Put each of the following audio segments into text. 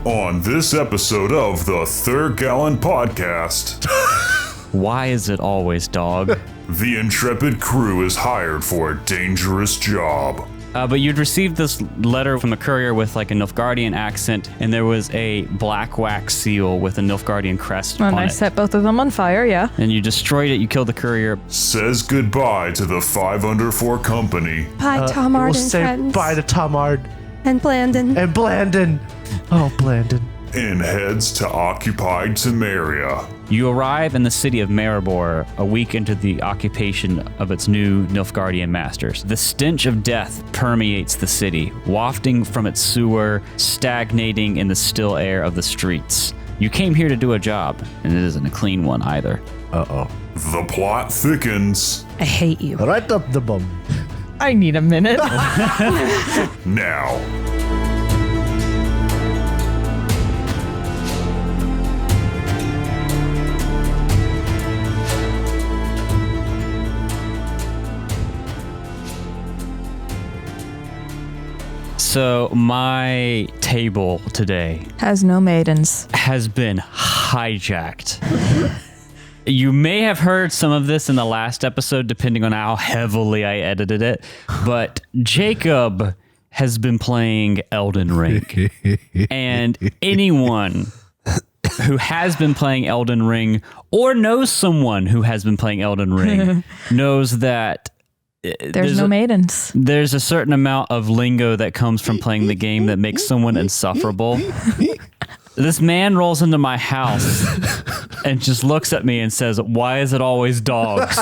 On this episode of the Third Gallon Podcast, why is it always dog? The intrepid crew is hired for a dangerous job. But you'd received this letter from the courier with like a Nilfgaardian accent, and there was a black wax seal with a Nilfgaardian crest on it. And I set both of them on fire, yeah. And you destroyed it, you killed the courier. Says goodbye to the 5 Under 4 company. Bye, Tomard we'll and say friends. bye to Tomard. And Blandon. And Blandon. Oh, Blandon. And heads to occupied Temeria. You arrive in the city of Maribor a week into the occupation of its new Nilfgaardian masters. The stench of death permeates the city, wafting from its sewer, stagnating in the still air of the streets. You came here to do a job, and it isn't a clean one either. Uh-oh. The plot thickens. I hate you. Right up the bum. I need a minute. Now. So my table today Has no maidens. has been hijacked. You may have heard some of this in the last episode, depending on how heavily I edited it, but Jacob has been playing Elden Ring. And anyone who has been playing Elden Ring or knows someone who has been playing Elden Ring knows that There's no maidens. there's a certain amount of lingo that comes from playing the game that makes someone insufferable. This man rolls into my house and just looks at me and says, "Why is it always dogs?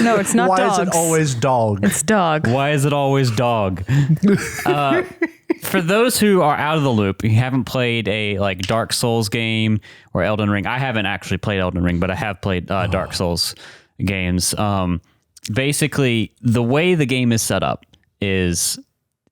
No, it's not Why dogs. is it always dog? It's dog. Why is it always dog?" For those who are out of the loop, you haven't played a like Dark Souls game or Elden Ring. I haven't actually played Elden Ring, but I have played Dark Souls games. Basically, the way the game is set up is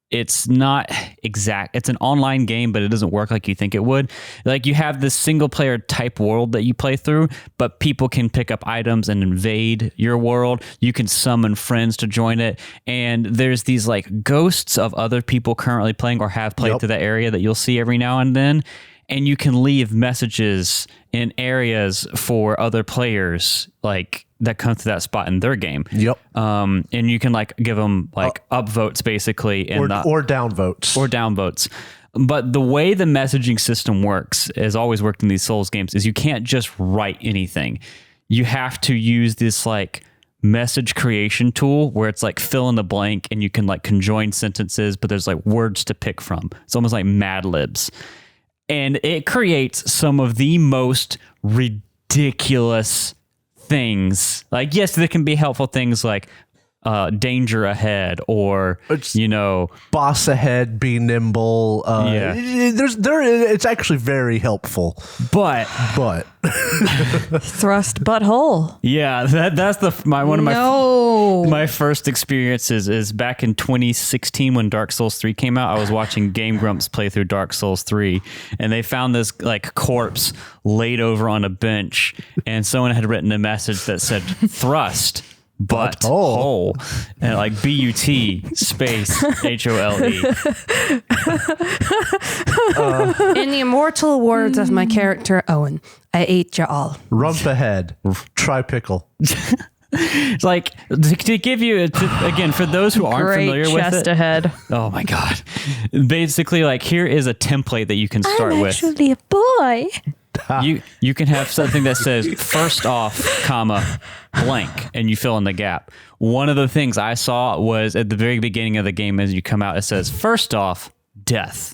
it's not exact. It's an online game, but it doesn't work like you think it would. Like you have this single player type world that you play through, but people can pick up items and invade your world. You can summon friends to join it. And there's these like ghosts of other people currently playing or have played through that area that you'll see every now and then. And you can leave messages in areas for other players, like that come to that spot in their game. Yep. And you can like give them like upvotes basically, and Or downvotes. or downvotes. But the way the messaging system works, has always worked in these Souls games, is you can't just write anything. You have to use this like message creation tool where it's like fill in the blank, and you can like conjoin sentences, but there's like words to pick from. It's almost like Mad Libs. And it creates some of the most ridiculous things. Like, yes, there can be helpful things like danger ahead, or boss ahead, be nimble. It's actually very helpful. But Thrust butthole. yeah, that's one of my first experiences is back in 2016 when Dark Souls 3 came out. I was watching Game Grumps play through Dark Souls 3, and they found this like corpse laid over on a bench, and someone had written a message that said thrust butthole, and like BUT space HOLE. In the immortal words of my character Owen, I ate you all. Rump ahead. Try pickle. It's like to give you again for those who aren't Great familiar with chest it. ahead. Oh my god! Basically, like here is a template that you can start I'm with. actually a boy. You can have something that says first off, comma, blank, and you fill in the gap. One of the things I saw was at the very beginning of the game as you come out, it says first off, death.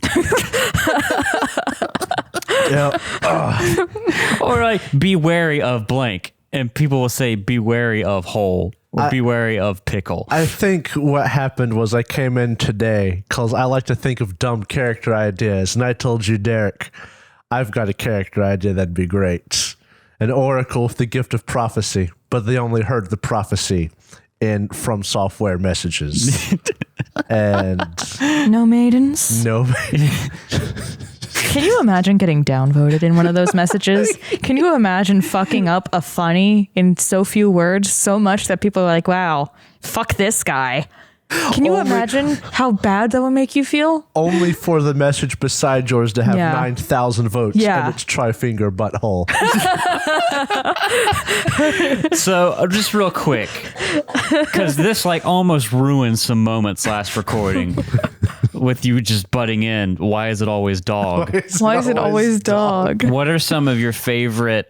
Yeah. Or like be wary of blank, and people will say be wary of hole or be wary of pickle. I think what happened was I came in today because I like to think of dumb character ideas, and I told you, Derek, I've got a character idea that'd be great. An oracle with the gift of prophecy, but they only heard the prophecy in From Software messages. And No maidens. no. Can you imagine getting downvoted in one of those messages? Can you imagine fucking up a funny in so few words so much that people are like, wow, fuck this guy. Can you imagine how bad that would make you feel? Only for the message beside yours to have 9,000 votes and its tri-finger butthole. So just real quick, because this like almost ruined some moments last recording with you just butting in. Why is it always dog? Why is it always dog? What are some of your favorite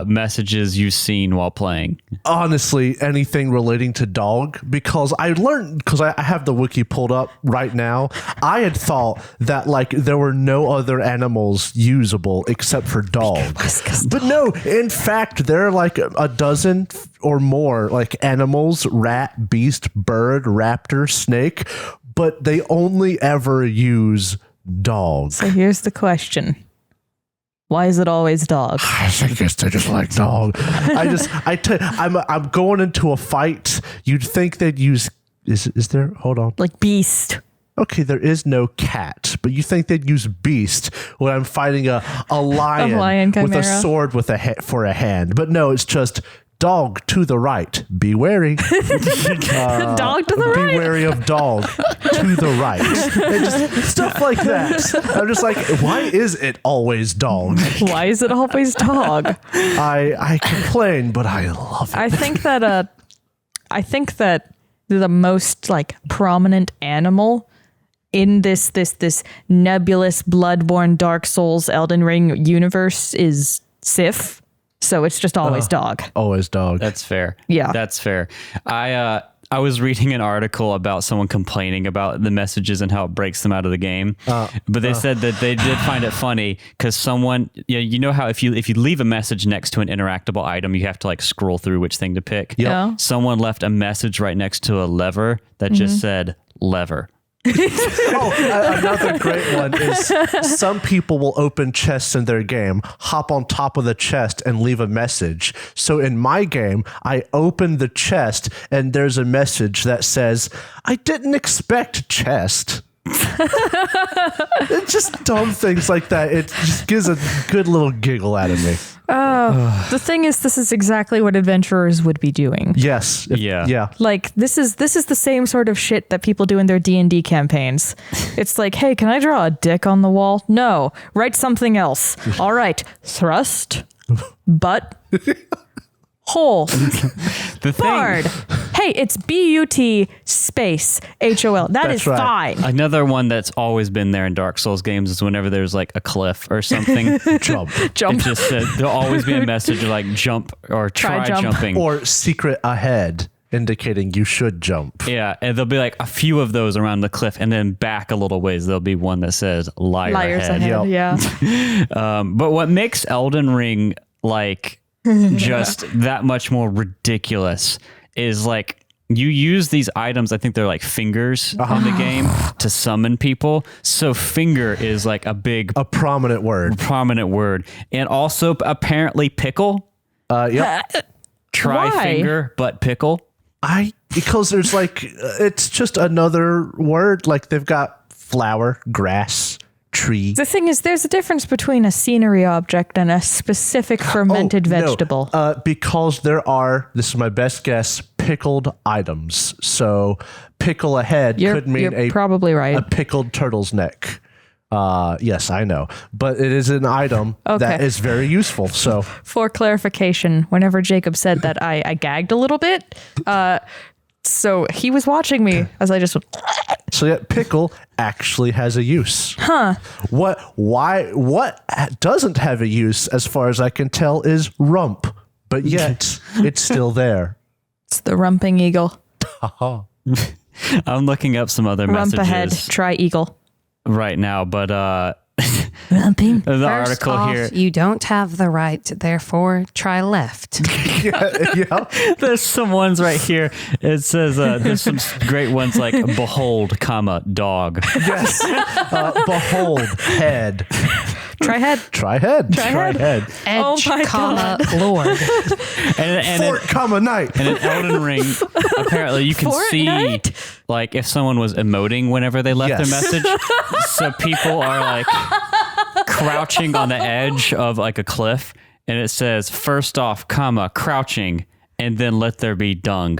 messages you've seen while playing? Honestly, anything relating to dog, because I learned, because I have the wiki pulled up right now. I had thought that like there were no other animals usable except for dog. But no, in fact, there are like a dozen or more like animals: rat, beast, bird, raptor, snake, but they only ever use dog. So here's the question. Why is it always dog? I guess they just like dog. I'm going into a fight. You'd think they'd use. Is there? Hold on. Like beast. Okay, there is no cat, but you think they'd use beast when I'm fighting a lion with a chimera. sword with for a hand. But no, it's just dog to the right. Be wary. Dog to the Be right. wary of dog to the right. And just stuff like that. I'm just like, why is it always dog? Why is it always dog? I complain, but I love it. I think that the most like prominent animal in this nebulous Bloodborne, Dark Souls, Elden Ring universe is Sif. So it's just always dog. Always dog. That's fair. Yeah. That's fair. I was reading an article about someone complaining about the messages and how it breaks them out of the game. But they said that they did find it funny because someone, you know how if you leave a message next to an interactable item, you have to like scroll through which thing to pick. Yeah. Someone left a message right next to a lever that just said lever. Another great one is some people will open chests in their game, hop on top of the chest and leave a message. So in my game, I open the chest and there's a message that says, I didn't expect chest. It's just dumb things like that. It just gives a good little giggle out of me. The thing is, this is exactly what adventurers would be doing. Yes. Yeah. Like this is the same sort of shit that people do in their D&D campaigns. It's like, hey, can I draw a dick on the wall? No, write something else. All right, thrust, butt, hole, The thing, bard. Hey, it's BUT space HOL. That is That's right. fine. another one that's always been there in Dark Souls games is whenever there's like a cliff or something. Jump. It just said there'll always be a message like jump or try jump. jumping. Or secret ahead, indicating you should jump. Yeah, and there'll be like a few of those around the cliff, and then back a little ways there'll be one that says liar Liars ahead. ahead. Yep. Yeah. But what makes Elden Ring like just that much more ridiculous is like you use these items, I think they're like fingers in the game to summon people. So finger is like a Prominent word. And also apparently pickle. Yep. Try Why? finger, but pickle. Because there's like, it's just another word. Like they've got flower, grass, tree. The thing is, there's a difference between a scenery object and a specific fermented vegetable. Because there are, this is my best guess, pickled items. So pickle ahead could mean You're probably right. a pickled turtle's neck. Yes, I know. But it is an item that is very useful. So For clarification, whenever Jacob said that, I gagged a little bit. So he was watching me as I just went, So yeah, pickle actually has a use. huh. What doesn't have a use, as far as I can tell, is rump. But yet, it's still there. It's the rumping eagle. I'm looking up some other Rump ahead, messages try eagle. right now, but Rumping. the First article off, here, you don't have the right, therefore try left. Yeah. there's some ones right here. It says there's some great ones like behold, comma, dog. Yes. Behold, head. Try head. Try head. Try head. Edge, Oh my comma, Lord. And Fort, comma, night. in Elden Ring, apparently you can see Fortnite? like if someone was emoting whenever they left their Yes. message. So people are like crouching on the edge of like a cliff, and it says first off, comma, crouching, and then let there be dung.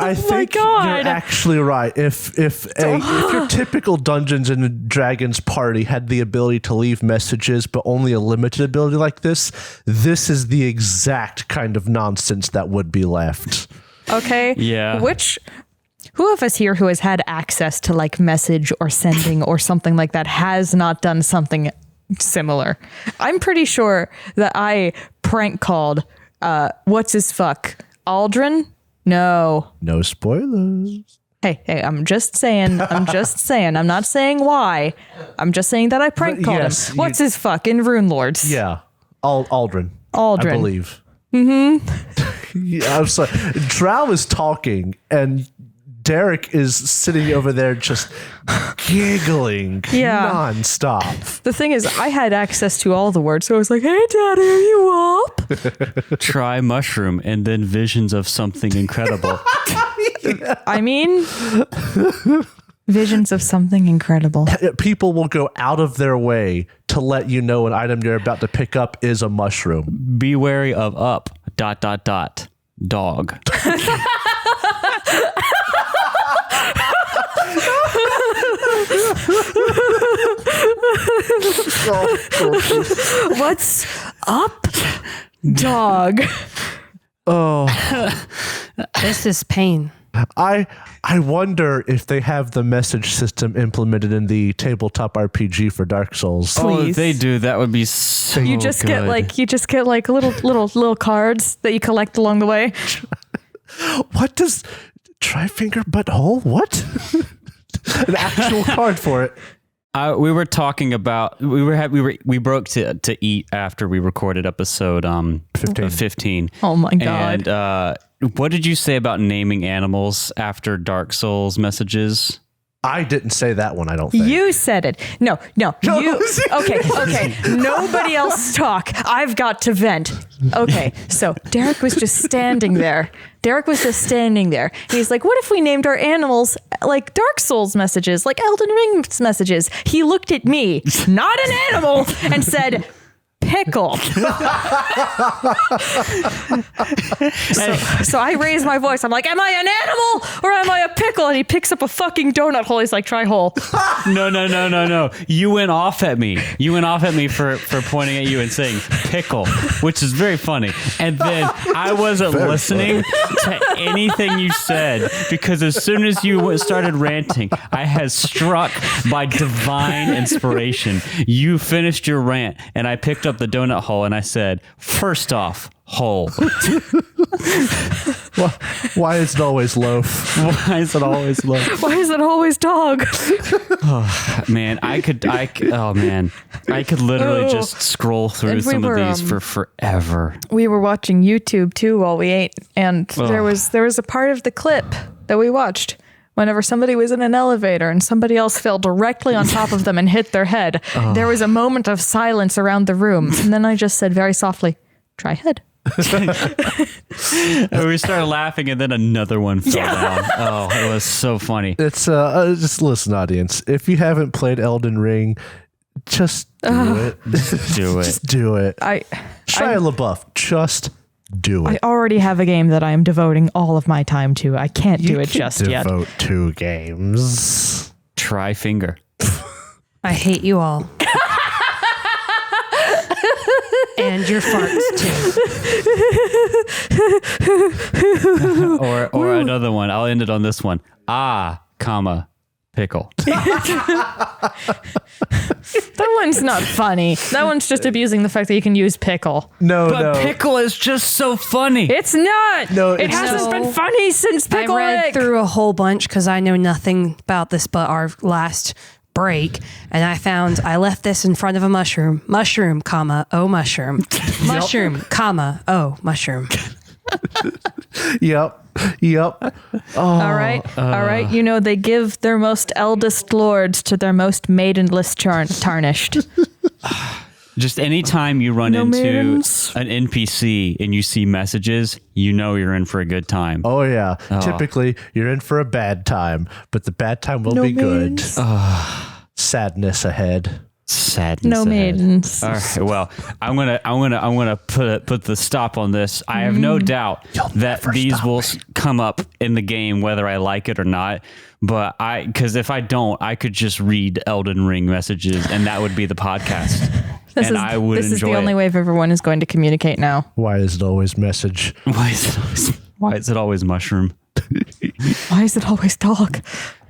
I think you're actually right. If your typical Dungeons and Dragons party had the ability to leave messages, but only a limited ability like this is the exact kind of nonsense that would be left. Okay. Yeah. Who of us here who has had access to like message or sending or something like that has not done something similar? I'm pretty sure that I prank called what's his fuck? Aldrin? No spoilers. Hey, I'm just saying. I'm not saying why. I'm just saying that I prank called him. What's his fuck in Rune Lords? Yeah. Aldrin. I believe. Yeah, I'm sorry. Drow is talking and Derek is sitting over there just giggling nonstop. The thing is, I had access to all the words, so I was like, hey, Daddy, are you up? Try mushroom and then visions of something incredible. I mean, visions of something incredible. People will go out of their way to let you know an item you're about to pick up is a mushroom. Be wary of up, ... dog. What's up, dog? Oh, This is pain. I wonder if they have the message system implemented in the tabletop RPG for Dark Souls. oh, if Please. they do, that would be so You just get good. little cards that you collect along the way. What does Trifinger Butthole? What? An actual card for it. We were talking about we broke to eat after we recorded episode 15. Oh my god. And what did you say about naming animals after Dark Souls messages? I didn't say that one, I don't think. You said it. No. You. Okay. Nobody else talk. I've got to vent. Okay. So Derek was just standing there. He's like, what if we named our animals like Dark Souls messages, like Elden Ring messages? He looked at me, not an animal, and said, pickle. so I raise my voice. I'm like, am I an animal or am I a pickle? And he picks up a fucking donut hole. He's like, try hole. No. You went off at me. For pointing at you and saying pickle, which is very funny. And then I wasn't listening to anything you said because as soon as you started ranting, I had struck by divine inspiration. You finished your rant and I picked up the donut hole and I said, first off, hole. Why is it always loaf? Why is it always loaf? Why is it always dog? Oh, man, I could literally just scroll through some of these for forever. We were watching YouTube too while we ate, and there was a part of the clip that we watched whenever somebody was in an elevator and somebody else fell directly on top of them and hit their head. There was a moment of silence around the room, and then I just said very softly, try head. And we started laughing and then another one fell down. Oh, it was so funny. It's just listen, audience. If you haven't played Elden Ring, just do it. Just do it. Shia LaBeouf, just do it. I already have a game that I am devoting all of my time to. I can't do it just yet. Devote 2 games. Try finger. I hate you all. And your farts too. or another one. I'll end it on this one. Pickle. That one's not funny. That one's just abusing the fact that you can use pickle. But pickle is just so funny. It's not. No, it hasn't been funny since Pickle I read Rick. through a whole bunch because I know nothing about this but our last break, and I left this in front of a mushroom, comma, oh mushroom, mushroom, comma, oh mushroom. Yep. All right. You know, they give their most eldest lords to their most maidenless tarnished. Just anytime you run into maidens. an NPC and you see messages, you know you're in for a good time. Oh, yeah. Typically, you're in for a bad time, but the bad time will be good. Sadness ahead. Sadness No ahead. maidens. All right. Well, I'm gonna put the stop on this. I have no doubt that these will come up in the game whether I like it or not. But because if I don't, I could just read Elden Ring messages, and that would be the podcast. I would this is enjoy the only it. way everyone is going to communicate now. Why is it always message? Why is it always mushroom? Why is it always dog?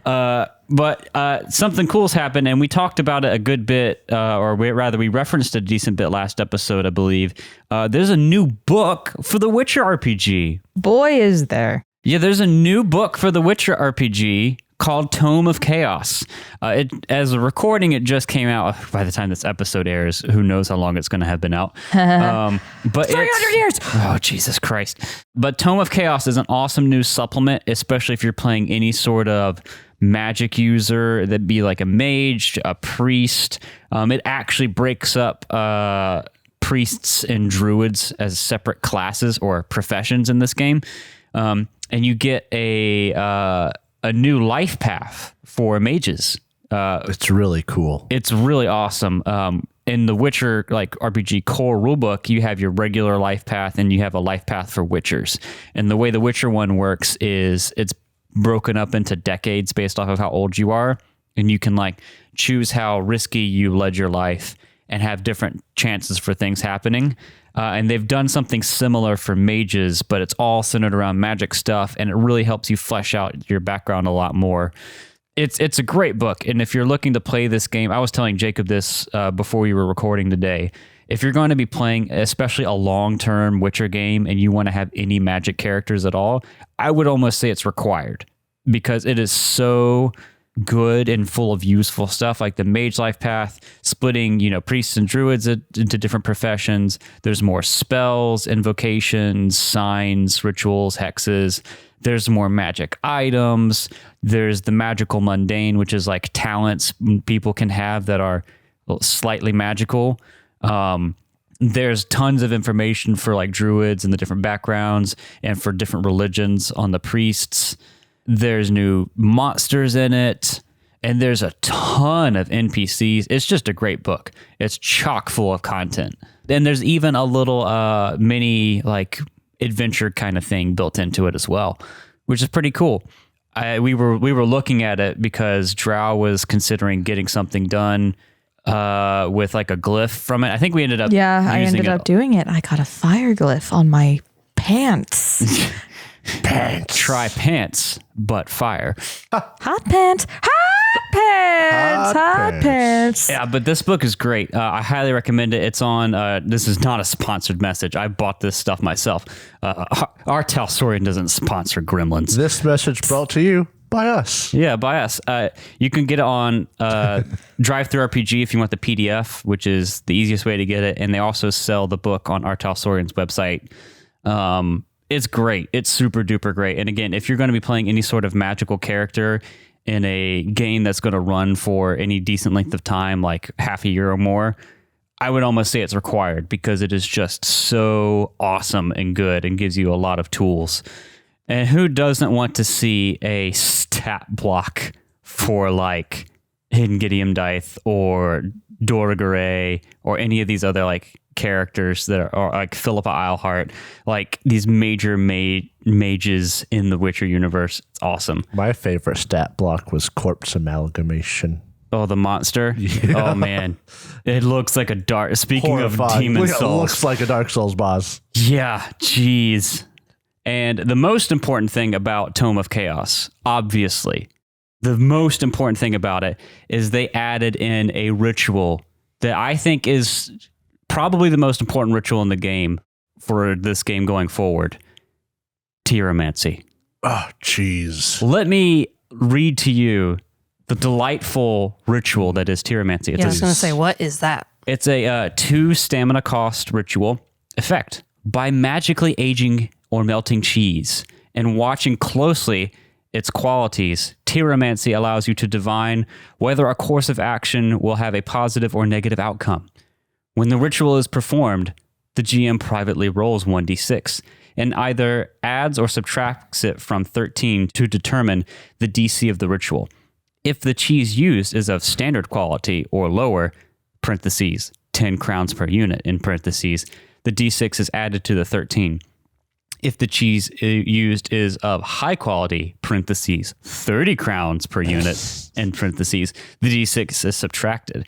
But something cool's happened, and we talked about it a good bit, we referenced a decent bit last episode, I believe. There's a new book for the Witcher RPG. Boy, is there. Yeah, there's a new book for the Witcher RPG called Tome of Chaos. As a recording, it just came out. By the time this episode airs, who knows how long it's going to have been out. But 300 years! Oh, Jesus Christ. But Tome of Chaos is an awesome new supplement, especially if you're playing any sort of magic user, that'd be like a mage, a priest. It actually breaks up priests and druids as separate classes or professions in this game. And you get a new life path for mages. It's really cool. It's really awesome. In the Witcher RPG core rulebook, you have your regular life path and you have a life path for Witchers. And the way the Witcher one works is it's broken up into decades based off of how old you are, and you can choose how risky you led your life and have different chances for things happening. And they've done something similar for mages, but it's all centered around magic stuff, and it really helps you flesh out your background a lot more. It's a great book, and if you're looking to play this game, I was telling Jacob this before we were recording today. If you're going to be playing, especially a long-term Witcher game, and you want to have any magic characters at all, I would almost say it's required, because it is so good and full of useful stuff, like the mage life path, splitting, priests and druids into different professions. There's more spells, invocations, signs, rituals, hexes. There's more magic items. There's the magical mundane, which is like talents people can have that are slightly magical. There's tons of information for druids and the different backgrounds, and for different religions on the priests. There's new monsters in it, and there's a ton of NPCs. It's just a great book. It's chock full of content. And there's even a little mini adventure kind of thing built into it as well, which is pretty cool. We were looking at it because Drow was considering getting something done with a glyph from it. I think we ended up I ended up doing it. I got a fire glyph on my pants. Try pants, but fire. Hot pants. Hot pants. Yeah, but this book is great. I highly recommend it. It's on, this is not a sponsored message. I bought this stuff myself. Our Talsorian doesn't sponsor Gremlins. This message brought to you by us. Yeah, by us. You can get it on Drive-Thru RPG if you want the PDF, which is the easiest way to get it. And they also sell the book on our Talsorian's website. It's great. It's super duper great. And again, if you're going to be playing any sort of magical character in a game that's going to run for any decent length of time, like half a year or more, I would almost say it's required, because it is just so awesome and good and gives you a lot of tools. And who doesn't want to see a stat block for Hidden Gideon Dythe or Doragare or any of these other characters that are like Philippa Eilhart, these major mages in the Witcher universe. It's awesome. My favorite stat block was corpse amalgamation. Oh, the monster. Yeah. Oh man, it looks like a dark. Speaking Horrifying. of Demon It Souls, looks like a Dark Souls boss. Yeah, jeez. And the most important thing about Tome of Chaos, obviously, the most important thing about it is they added in a ritual that I think is probably the most important ritual in the game for this game going forward. Tyromancy. Oh, jeez. Let me read to you the delightful ritual that is Tyromancy. I was going to say, what is that? It's a 2 stamina cost ritual effect. By magically aging or melting cheese and watching closely its qualities, Tyromancy allows you to divine whether a course of action will have a positive or negative outcome. When the ritual is performed, the GM privately rolls 1d6 and either adds or subtracts it from 13 to determine the DC of the ritual. If the cheese used is of standard quality or lower, parentheses, 10 crowns per unit, in parentheses. The D6 is added to the 13. If the cheese used is of high quality, parentheses, 30 crowns per unit, in parentheses, the D6 is subtracted.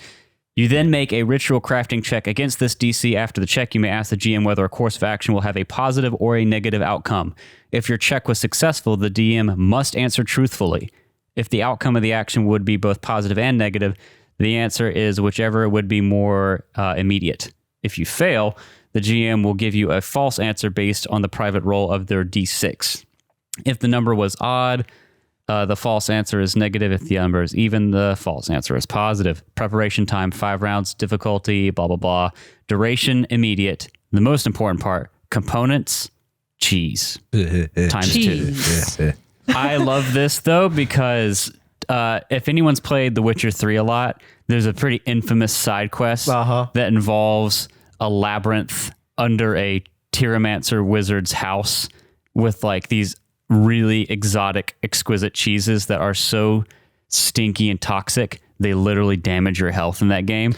You then make a ritual crafting check against this DC. After the check, you may ask the GM whether a course of action will have a positive or a negative outcome. If your check was successful, the DM must answer truthfully. If the outcome of the action would be both positive and negative, the answer is whichever would be more immediate. If you fail, the GM will give you a false answer based on the private roll of their D6. If the number was odd, the false answer is negative. If the number is even, the false answer is positive. Preparation time, 5 rounds. Difficulty, blah, blah, blah. Duration, immediate. The most important part, components, cheese. Times Cheese. 2. I love this, though, because if anyone's played The Witcher 3 a lot, there's a pretty infamous side quest that involves a labyrinth under a Tyromancer wizard's house with like these really exotic, exquisite cheeses that are so stinky and toxic, they literally damage your health in that game.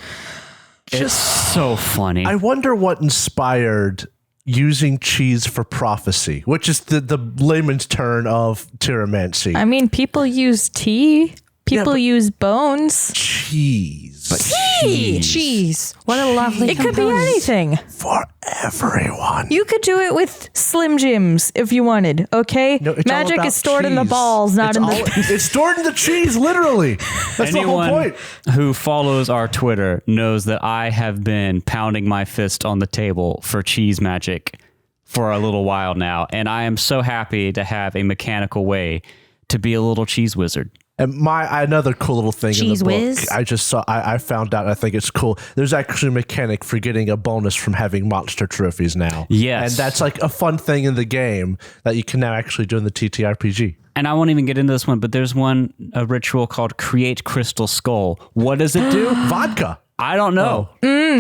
It's so funny. I wonder what inspired using cheese for prophecy, which is the layman's term of Tyromancy. I mean, people use tea. People but- use bones. Cheese. Cheese. What a lovely It could be component. anything. For everyone. You could do it with Slim Jims if you wanted, okay? No, it's all Magic about is stored in the cheese. balls, not It's in all- the... It's stored in the cheese, literally. That's the whole Anyone point. who follows our Twitter knows that I have been pounding my fist on the table for cheese magic for a little while now, and I am so happy to have a mechanical way to be a little cheese wizard. And another cool little thing in Cheese the book, whiz? I just saw, I found out, I think it's cool. There's actually a mechanic for getting a bonus from having monster trophies now. Yes. And that's like a fun thing in the game that you can now actually do in the TTRPG. And I won't even get into this one, but there's a ritual called Create Crystal Skull. What does it do? Vodka. I don't know.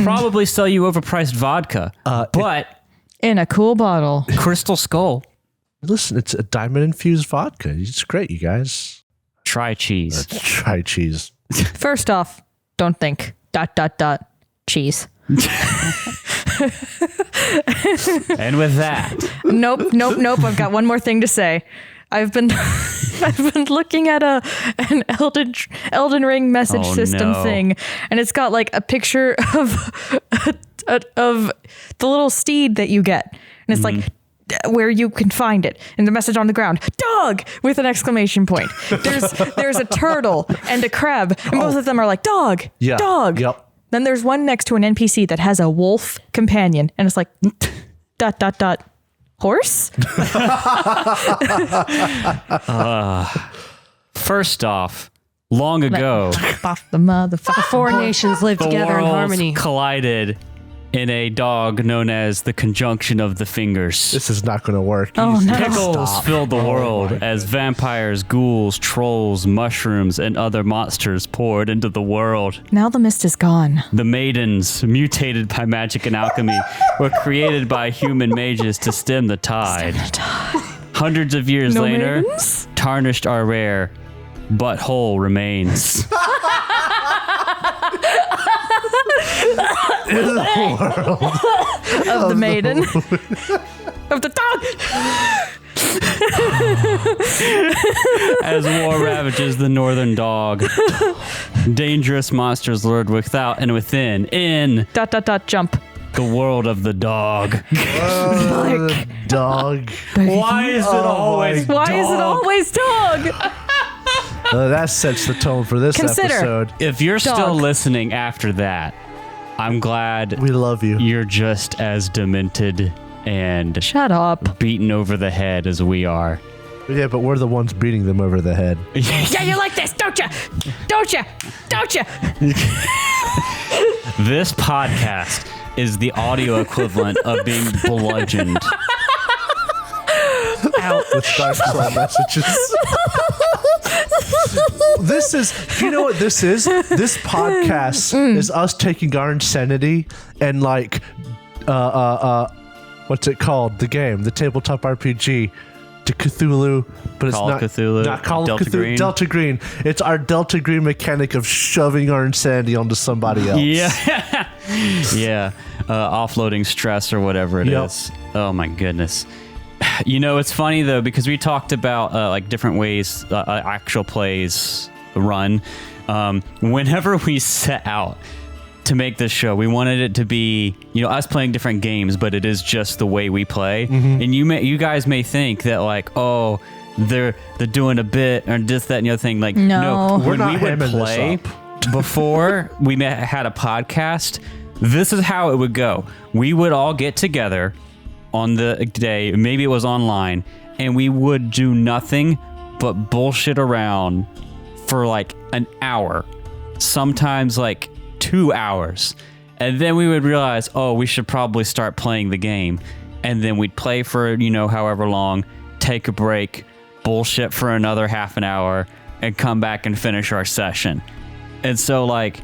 Probably sell you overpriced vodka, but In a cool bottle. Crystal Skull. Listen, it's a diamond-infused vodka. It's great, you guys. Try cheese. Try cheese. First off, don't think. ... Cheese. And with that, Nope. I've got one more thing to say. I've been looking at an Elden Ring message system no. thing, and it's got like a picture of the little steed that you get, and it's like where you can find it, and the message on the ground, dog, with an exclamation point. There's a turtle and a crab, and both of them are like dog, Yeah. dog. Yep. Then there's one next to an NPC that has a wolf companion, and it's like ... Horse? first off, long ago, Off the motherfucker. 4 nations live the together in worlds harmony. collided in a dog known as the conjunction of the fingers. This is not going to work. Oh, no. Pickles Stop. filled the Oh world my as vampires, ghouls, trolls, mushrooms, and other monsters poured into the world. Now the mist is gone. The maidens, mutated by magic and alchemy, were created by human mages to stem the tide. Hundreds of years No later, maidens? tarnished are rare, but whole remains. Of the maiden. Of the dog. As war ravages the northern dog, dangerous monsters lured without and within, in Jump. the world of the dog. Dog. Why is it always Why is it always dog? That sets the tone for this Consider. episode. If you're still Dog. listening after that, I'm glad We love you. you're just as demented and Shut up. beaten over the head as we are. Yeah, but we're the ones beating them over the head. Yeah, you like this, don't you? Don't you? Don't you? This podcast is the audio equivalent of being bludgeoned. Out with dark soul messages. This is, you know what this is? This podcast is us taking our insanity and like, what's it called? The game, the tabletop RPG, to Cthulhu, but Call of it's Cthulhu, not Call of Delta Cthulhu. Green. Delta Green. It's our Delta Green mechanic of shoving our insanity onto somebody else. Yeah. Yeah. Offloading stress or whatever it Yep. is. Oh my goodness. You know, it's funny though, because we talked about like different ways actual plays run. Whenever we set out to make this show, we wanted it to be, you know, us playing different games, but it is just the way we play. And you guys may think that like, oh, they're doing a bit or this, that, and the other thing. Like, No. We're when not we would hamming this play up. before we had a podcast, this is how it would go. We would all get together on the day, maybe it was online, and we would do nothing but bullshit around for like an hour, sometimes like 2 hours. And then we would realize, oh, we should probably start playing the game. And then we'd play for, you know, however long, take a break, bullshit for another half an hour, and come back and finish our session. And so, like,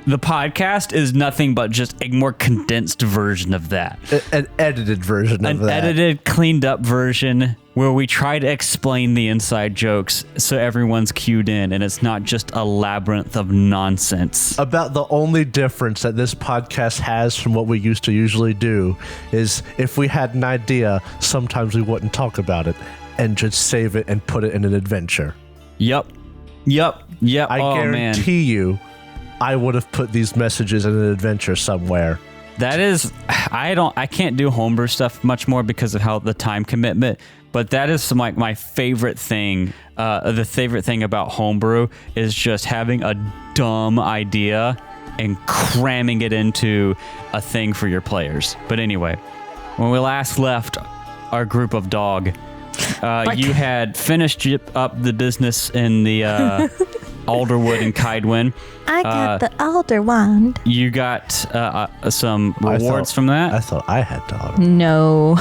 the podcast is nothing but just a more condensed version of that. An edited version of An that. edited, cleaned up version where we try to explain the inside jokes so everyone's cued in and it's not just a labyrinth of nonsense. About the only difference that this podcast has from what we used to usually do is if we had an idea, sometimes we wouldn't talk about it and just save it and put it in an adventure. Yep. I Oh, man. guarantee you, I would have put these messages in an adventure somewhere. That is, I can't do homebrew stuff much more because of how the time commitment, but that is some, like, my favorite thing. The favorite thing about homebrew is just having a dumb idea and cramming it into a thing for your players. But anyway, when we last left our group of dog, you had finished up the business in the Alderwood and Kydwin. I got the Alder Wand. You got some rewards from that. I thought I had to auto. No.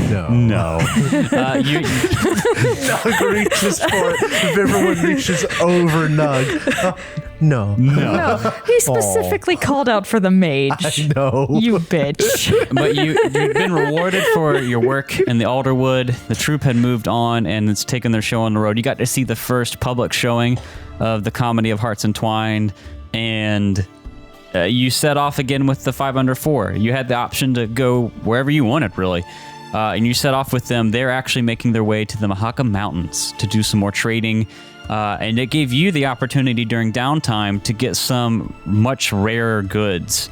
No. No. You Nug reaches for it. If everyone reaches over Nug. No. No. He specifically called out for the mage. No. You bitch. but you've been rewarded for your work in the Alderwood. The troupe had moved on and it's taken their show on the road. You got to see the first public showing of the Comedy of Hearts Entwined, and you set off again with the 5 Under 4. You had the option to go wherever you wanted, really. And you set off with them. They're actually making their way to the Mahaka Mountains to do some more trading. And it gave you the opportunity during downtime to get some much rarer goods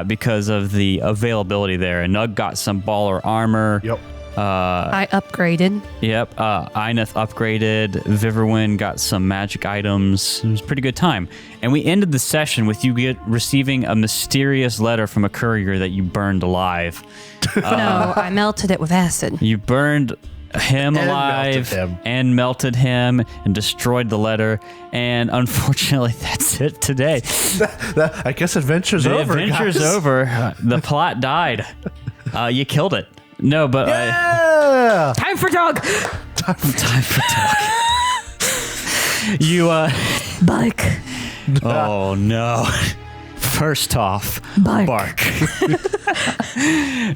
because of the availability there. And Nug got some baller armor. Yep. I upgraded. Yep. Ineth upgraded. Viverwin got some magic items. It was a pretty good time. And we ended the session with you receiving a mysterious letter from a courier that you burned alive. No, I melted it with acid. You burned him And alive melted him. and melted him and destroyed the letter. And unfortunately, that's it today. I guess adventure's The over. adventure's guys. over. The plot died. You killed it. No, but Yeah. Time for dog. time for talk. You Bike. oh no. First off, Bark. bark.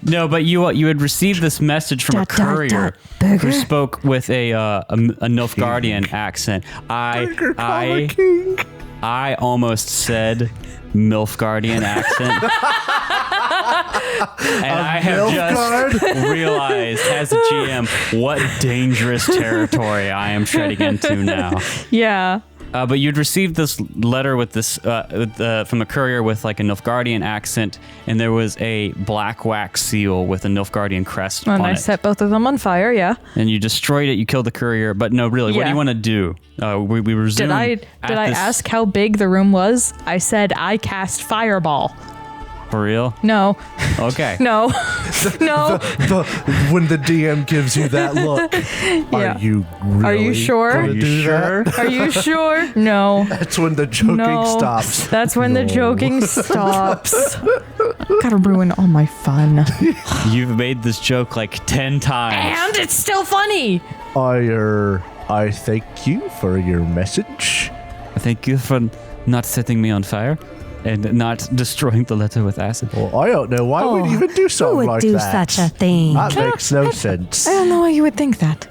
No, but you had received this message from a Dot, dot, courier dot. Burger. who spoke with a Nilfgaardian accent. Burger Collar King. I almost said Nilfgaardian accent. And I have just realized as a GM what dangerous territory I am treading into now. Yeah. But you'd received this letter with this from a courier with like a Nilfgaardian accent, and there was a black wax seal with a Nilfgaardian crest And on I it. set both of them on fire, yeah. And you destroyed it. You killed the courier. But no, really, what do Yeah. you want to do? We resume. Did I ask how big the room was? I said I cast fireball. For real? No. Okay. No. No. When the DM gives you that look, Yeah. are you really Are you sure? gonna Are you do sure? that? Are you sure? No. That's when the joking No. stops. That's when the joking stops. Gotta ruin all my fun. You've made this joke like 10 times. And it's still funny. I thank you for your message. Thank you for not setting me on fire. and not destroying the letter with acid. Well, I don't know why we'd even do something Who would like do that. such a thing? That makes no sense. I don't know why you would think that.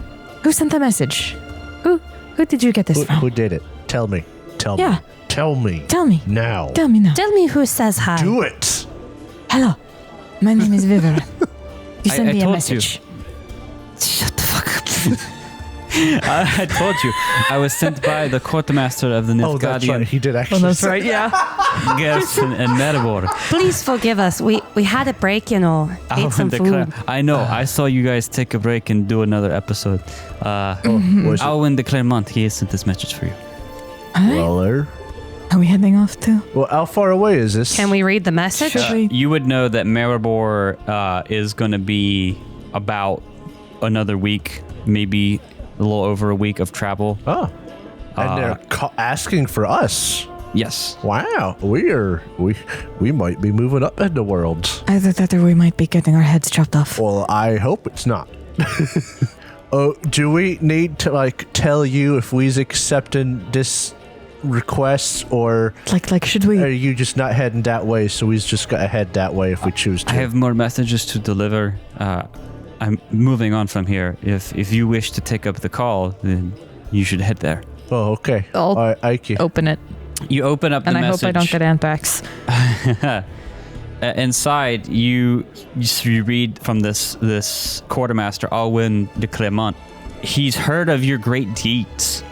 Who sent the message? Who did you get this from? Who did it? Tell me. Tell Yeah. me. Tell me. Tell me. Now. Tell me now. Tell me who says hi. Do it. Hello. My name is Vivian. You sent I me a told you. message. Shut the fuck up. I told you. I was sent by the quartermaster of the Oh, that's right. Nilfgaardian He did actually. say- yeah. Ghelfi and Maribor. Please forgive us. We had a break, you know. Ate some food. I know. I saw you guys take a break and do another episode. Was it Alwyn de Clermont, he sent this message for you. Weller? Are we heading off too? Well, how far away is this? Can we read the message? Should we? You would know that Maribor is going to be about another week, maybe a little over a week of travel. Oh. And they're asking for us. Yes. Wow. We might be moving up in the world. Either that or we might be getting our heads chopped off. Well, I hope it's not. Oh, do we need to tell you if we's accepting this request, or Like should are we? you just not heading that way? So we's just gotta head that way if we choose to. I have more messages to deliver. I'm moving on from here. If you wish to take up the call, then you should head there. Oh, okay. I'll All right, Ike. open it, You open up the and I message. hope I don't get anthrax. Inside, you read from this quartermaster, Alwyn de Clermont. He's heard of your great deeds.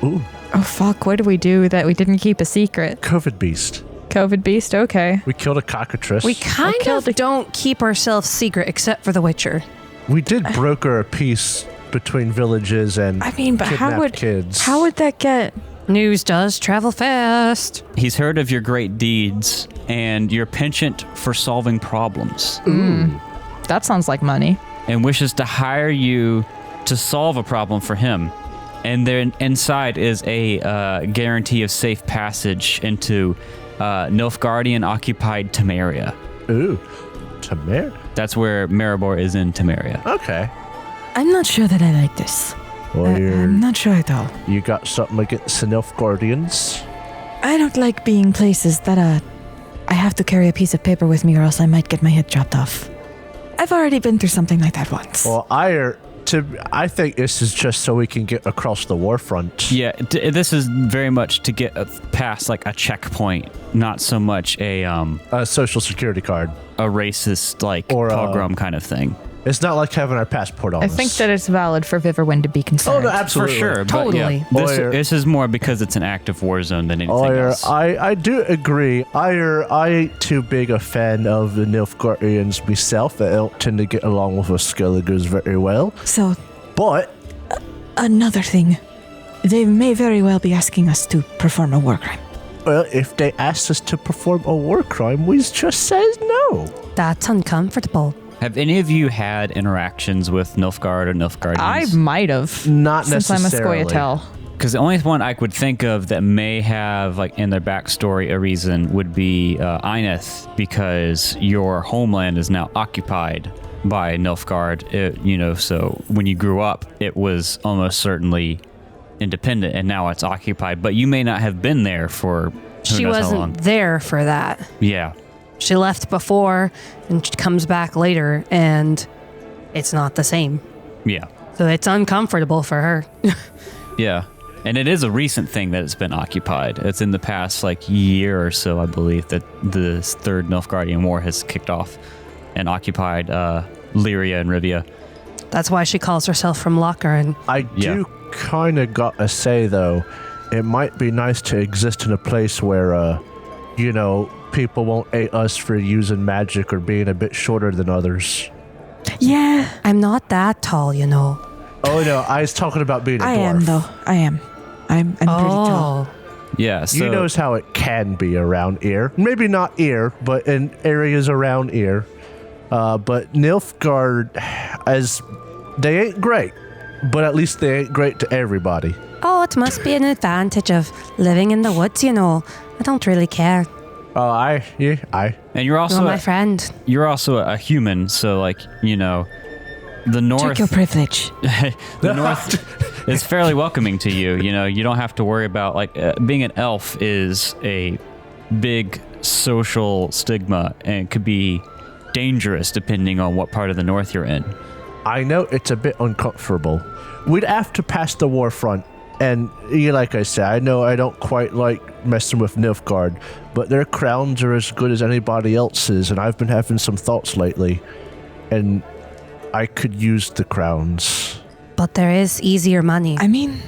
Ooh, Oh fuck! What did we do that we didn't keep a secret? COVID beast. COVID beast. Okay. We killed a cockatrice. We kind killed of don't keep ourselves secret except for The Witcher. We did broker a peace between villages and I mean, but kidnapped kids. how would that get? News does travel fast. He's heard of your great deeds and your penchant for solving problems, That sounds like money. and wishes to hire you to solve a problem for him. And then inside is a guarantee of safe passage into Nilfgaardian occupied Temeria. Ooh, Tamir. That's where Maribor is in Temeria. Okay. I'm not sure that I like this. Well, I'm not sure at all. you got something against the Nilfgaardians? I don't like being places that I have to carry a piece of paper with me, or else I might get my head chopped off. I've already been through something like that once. Well, I think this is just so we can get across the war front. Yeah, this is very much to get past like a checkpoint, not so much a Social security card. racist like Or, pogrom kind of thing. It's not like having our passport on I us. think that it's valid for Viverwin to be Oh, concerned. no, absolutely. For sure, but yeah, Totally. this is more because it's an active war zone than anything else. I do agree. I ain't too big a fan of the Nilfgaardians myself. I don't tend to get along with us Skelligers very well. So, But another thing. They may very well be asking us to perform a war crime. well, if they asked us to perform a war crime, we just says no. That's uncomfortable. Have any of you had interactions with Nilfgaard or Nilfgaardians? I might have. Not since necessarily. I'm a Scoia'tael. Because the only one I could think of that may have, like, in their backstory a reason would be Ineth, because your homeland is now occupied by Nilfgaard. So when you grew up, it was almost certainly independent, and now it's occupied. But you may not have been there for who She knows how long. wasn't there for that. Yeah. She left before and she comes back later, and it's not the same. Yeah. So it's uncomfortable for her. Yeah. And it is a recent thing that it's been occupied. It's in the past, year or so, I believe, that the Third Nilfgaardian War has kicked off and occupied Lyria and Rivia. That's why she calls herself from Locker. And I do kind of gotta say, though, it might be nice to exist in a place where, people won't hate us for using magic or being a bit shorter than others. Yeah, I'm not that tall, you know. Oh, no, I was talking about being a dwarf. I am, though. I am. I'm pretty tall. Yeah, so You knows how it can be around here. Maybe not here, but in areas around here. But Nilfgaard, they ain't great, but at least they ain't great to everybody. Oh, it must be an advantage of living in the woods, you know. I don't really care. Oh, I. and you're You're also my friend. you're also a human, so the north Check your privilege. the north is fairly welcoming to you. You don't have to worry about being an elf is a big social stigma and could be dangerous depending on what part of the north you're in. I know it's a bit uncomfortable. We'd have to pass the war front, and like I said, I know I don't quite like messing with Nilfgaard, but their crowns are as good as anybody else's, and I've been having some thoughts lately, and I could use the crowns. But there is easier money. I mean,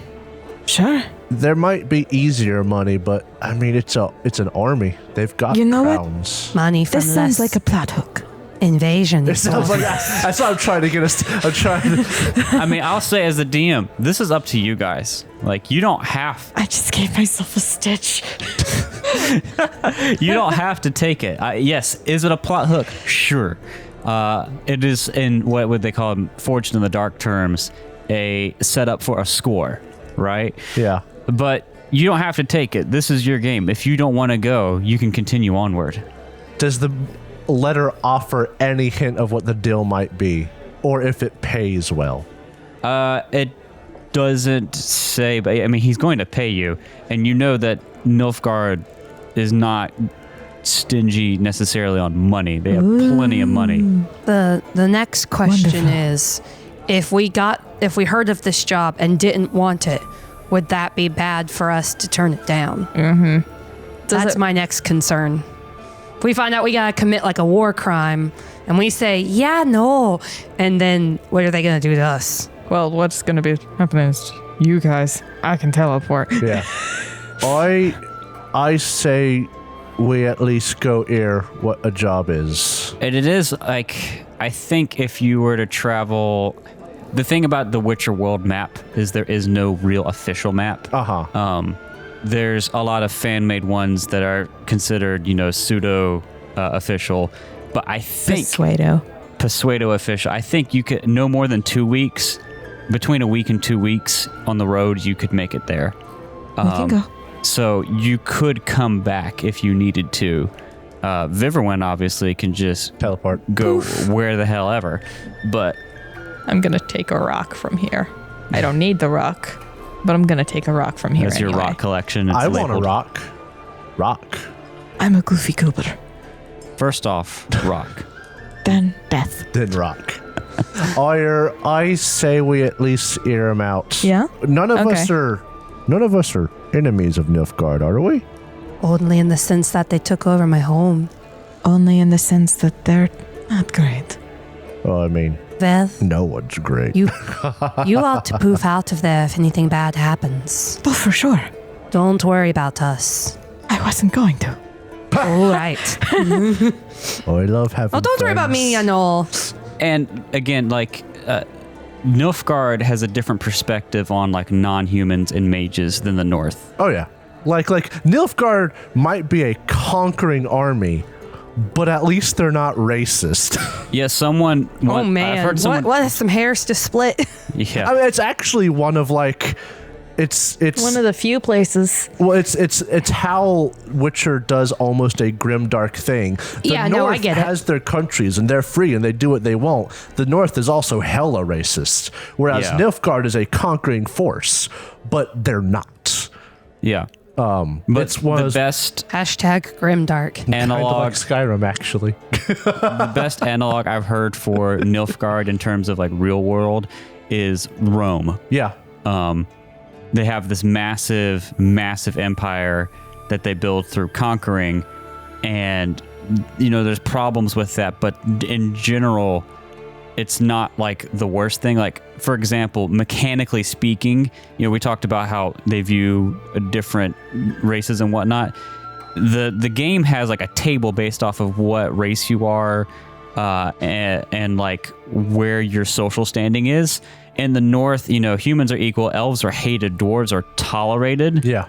sure. There might be easier money, but I mean, it's an army. They've got You know what? crowns. Money from This sounds less like a plot hook. invasion. It sounds like that's what I'm trying to get us. I'm trying to. I mean, I'll say as a DM, this is up to you guys. Like, you don't have I just gave myself a stitch. you don't have to take it. Yes, is it a plot hook? Sure. It is, in what would they call them, Forged in the Dark terms, a setup for a score, right? Yeah. But you don't have to take it. This is your game. If you don't want to go, you can continue onward. Does the letter offer any hint of what the deal might be, or if it pays well? It doesn't say, but I mean, he's going to pay you, and you know that Nilfgaard is not stingy necessarily on money. They have plenty of money. The next question Wonderful. is, if we heard of this job and didn't want it, would that be bad for us to turn it down? That's my next concern. If we find out we gotta commit like a war crime, and we say, yeah, no, and then what are they gonna do to us? Well, what's going to be happening is you guys, I can teleport. Yeah. I say we at least go hear what a job is. And it is like, I think if you were to travel, the thing about the Witcher world map is there is no real official map. There's a lot of fan-made ones that are considered, pseudo official, but I think Pseudo official. I think you could no more than 2 weeks, between a week and 2 weeks on the road, you could make it there. We can go. So you could come back if you needed to. Viverwin obviously can just Teleport. go where the hell ever, but I'm going to take a rock from here. I don't need the rock, but I'm going to take a rock from here that's your anyway. rock collection. It's I want a labeled. rock. Rock. I'm a goofy goober. First off, rock. Then death. Then rock. I say we at least hear him out. Yeah? None of Okay. us are enemies of Nilfgaard, are we? Only in the sense that they took over my home. Only in the sense that they're not great. Well, I mean, Vev, no one's great. you ought to poof out of there if anything bad happens. Well, for sure. Don't worry about us. I wasn't going to. All right. I love having Oh, don't worry about me, I know. And again, like Nilfgaard has a different perspective on like non-humans and mages than the North. Oh yeah, like Nilfgaard might be a conquering army, but at least they're not racist. Yeah, someone. Oh man, I've heard someone. what is some hairs to split? Yeah, I mean, it's actually one of it's One of the few places. well, it's how Witcher does almost a grimdark thing. The Yeah, North no, I get it. has their countries and they're free and they do what they want. The North is also hella racist, whereas Yeah. Nilfgaard is a conquering force, but they're not. yeah. But it's one the of those- best Hashtag grimdark. Kind of analog, like Skyrim, actually. the best analog I've heard for Nilfgaard in terms of like real world is Rome. Yeah. They have this massive, massive empire that they build through conquering, and there's problems with that, but in general, it's not like the worst thing. Like, for example, mechanically speaking, we talked about how they view different races and whatnot. The game has like a table based off of what race you are, and like where your social standing is. In the North, humans are equal, elves are hated, dwarves are tolerated. Yeah.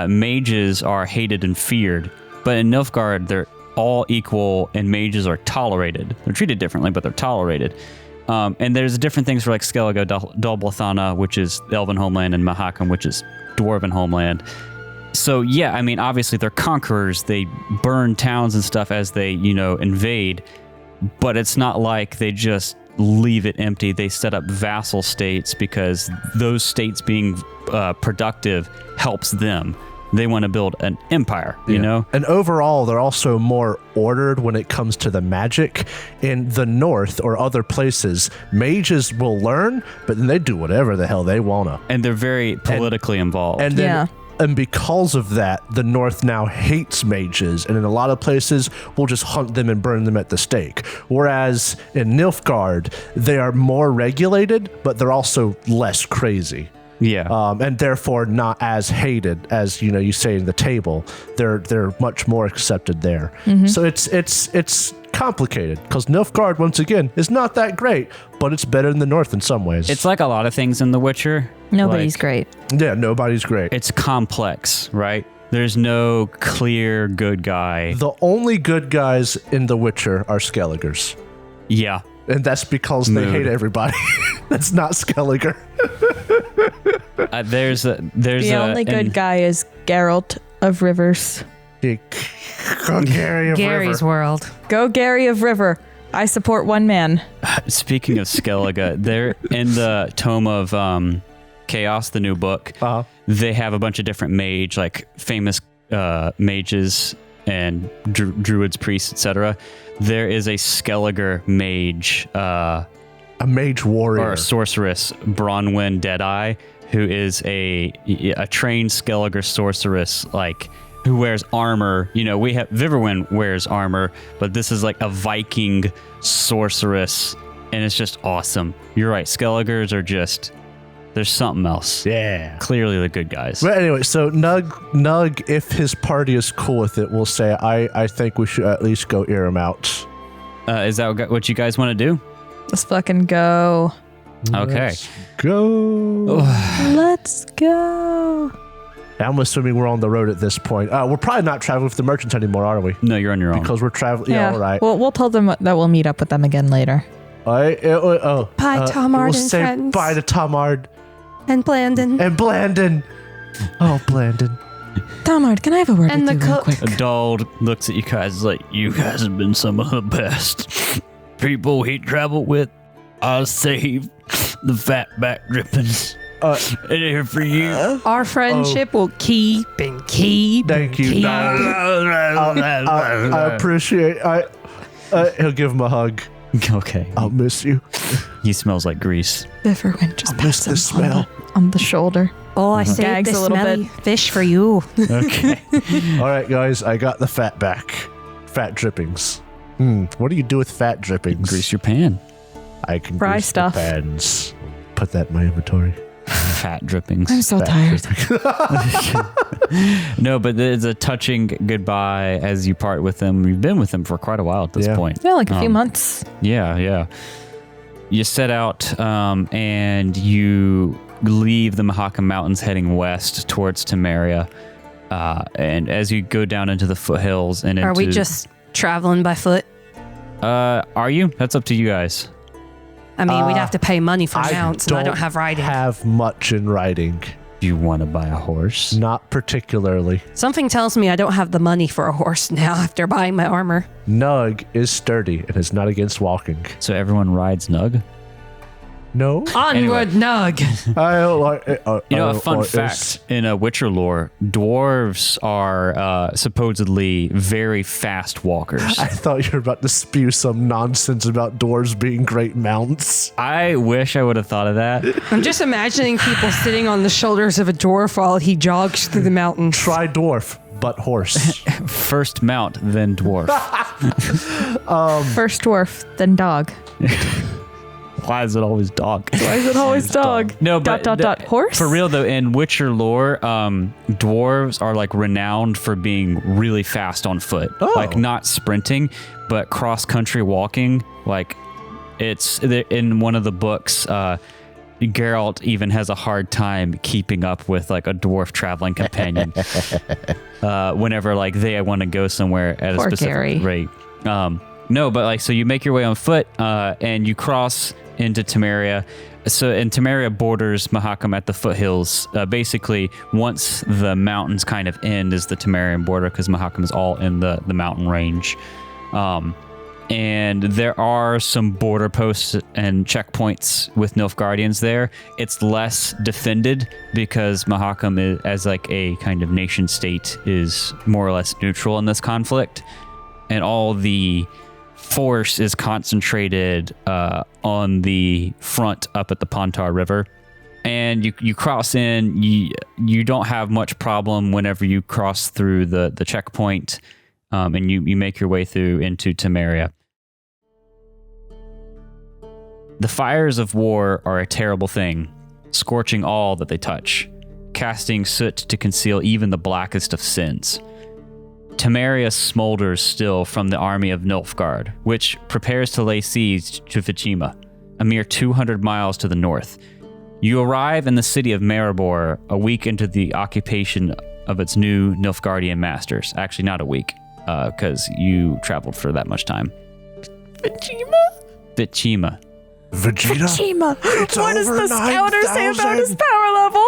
Mages are hated and feared. But in Nilfgaard, they're all equal and mages are tolerated. They're treated differently, but they're tolerated. And there's different things for like Skellige Dolbothana, which is Elven homeland, and Mahakam, which is Dwarven homeland. So yeah, I mean, obviously they're conquerors. They burn towns and stuff as they, invade. But it's not like they just leave it empty. They set up vassal states because those states being productive helps them. They want to build an empire, you know? And overall, they're also more ordered when it comes to the magic. In the north or other places, mages will learn, but then they do whatever the hell they wanna. And they're very politically involved. And then, and because of that, the north now hates mages, and in a lot of places will just hunt them and burn them at the stake. Whereas in Nilfgaard, they are more regulated, but they're also less crazy. Yeah. And therefore not as hated as you say in the table. They're much more accepted there. So it's complicated because Nilfgaard once again is not that great, but it's better than the north in some ways. It's like a lot of things in The Witcher. Nobody's Like, great. Yeah, nobody's great. It's complex, right? There's no clear good guy. The only good guys in The Witcher are Skelligers. Yeah. And that's because they hate everybody. That's not Skelliger. The only good guy is Geralt of Rivers. Gary of Gary's River. World. Go Gary of River. I support one man. Speaking of Skellige, they're in the Tome of Chaos, the new book. They have a bunch of different famous mages and druids, priests, etc. There is a Skelliger mage, a mage warrior, or a sorceress, Bronwyn Deadeye, who is a trained Skelliger sorceress, who wears armor. We have Viverwyn wears armor, but this is like a Viking sorceress, and it's just awesome. You're right, Skelligers are just, there's something else. Yeah. Clearly the good guys. But anyway, so Nug, if his party is cool with it, will say, I think we should at least go ear him out. Is that what you guys want to do? Let's fucking go. Okay. Let's go. Let's go. I'm assuming we're on the road at this point. We're probably not traveling with the merchants anymore, are we? No, you're on your own. Because we're traveling. Yeah, all right. Well, we'll tell them that we'll meet up with them again later. Bye, Tomard we'll and say friends. bye to Tomard. And Blandon. And Blandon. Oh, Blandon. Tomard, can I have a word And with the you real cook. quick? Dald looks at you guys like, you guys have been some of the best people he traveled with. I'll save the fat back drippings. And here for you. Our friendship will keep and keep. Thank you. Keep. I appreciate. He'll give him a hug. Okay. I'll miss you. He smells like grease. Viverwyn, just miss pat the him smell. on the shoulder. Oh, I saved Gags the a little smelly bit. fish for you. Okay. All right, guys, I got the fat back. Fat drippings. What do you do with fat drippings? Grease your pan. I can Fry grease stuff. the pans. Put that in my inventory. Fat drippings. I'm so Fat tired. No, but it's a touching goodbye as you part with them. You've been with them for quite a while at this point. Yeah, like a few months. Yeah. You set out and you leave the Mahakam Mountains heading west towards Temeria. And as you go down into the foothills and Are we just traveling by foot? Are you? That's up to you guys. I mean, we'd have to pay money for I mounts, and I don't have riding. have much in writing. Do you want to buy a horse? Not particularly. Something tells me I don't have the money for a horse now after buying my armor. Nug is sturdy and is not against walking. So everyone rides Nug? No? Onward, Nug! I don't like it. A fun fact in a Witcher lore, dwarves are supposedly very fast walkers. I thought you were about to spew some nonsense about dwarves being great mounts. I wish I would have thought of that. I'm just imagining people sitting on the shoulders of a dwarf while he jogs through the mountains. Try dwarf, but horse. First mount, then dwarf. First dwarf, then dog. Why is it always dog? Why is it always dog? No, but Horse? For real though, in Witcher lore, dwarves are renowned for being really fast on foot. Oh. Not sprinting, but cross-country walking. It's in one of the books, Geralt even has a hard time keeping up with a dwarf traveling companion. Whenever they want to go somewhere at Poor a specific Gary. rate. No, but so you make your way on foot and you cross into Temeria. And Temeria borders Mahakam at the foothills. Basically, once the mountains kind of end is the Temerian border because Mahakam is all in the mountain range. And there are some border posts and checkpoints with Nilfgaardians there. It's less defended because Mahakam, as like a kind of nation state, is more or less neutral in this conflict. And all the force is concentrated on the front up at the Pontar River. And you cross in, you don't have much problem whenever you cross through the checkpoint, and you make your way through into Temeria. The fires of war are a terrible thing, scorching all that they touch, casting soot to conceal even the blackest of sins. Temeria smolders still from the army of Nilfgaard, which prepares to lay siege to Vichima, a mere 200 miles to the north. You arrive in the city of Maribor a week into the occupation of its new Nilfgaardian masters. Actually, not a week, because you traveled for that much time. Vichima. Vegeta? Chima. It's What does over the scouter say about his 9,000. power level?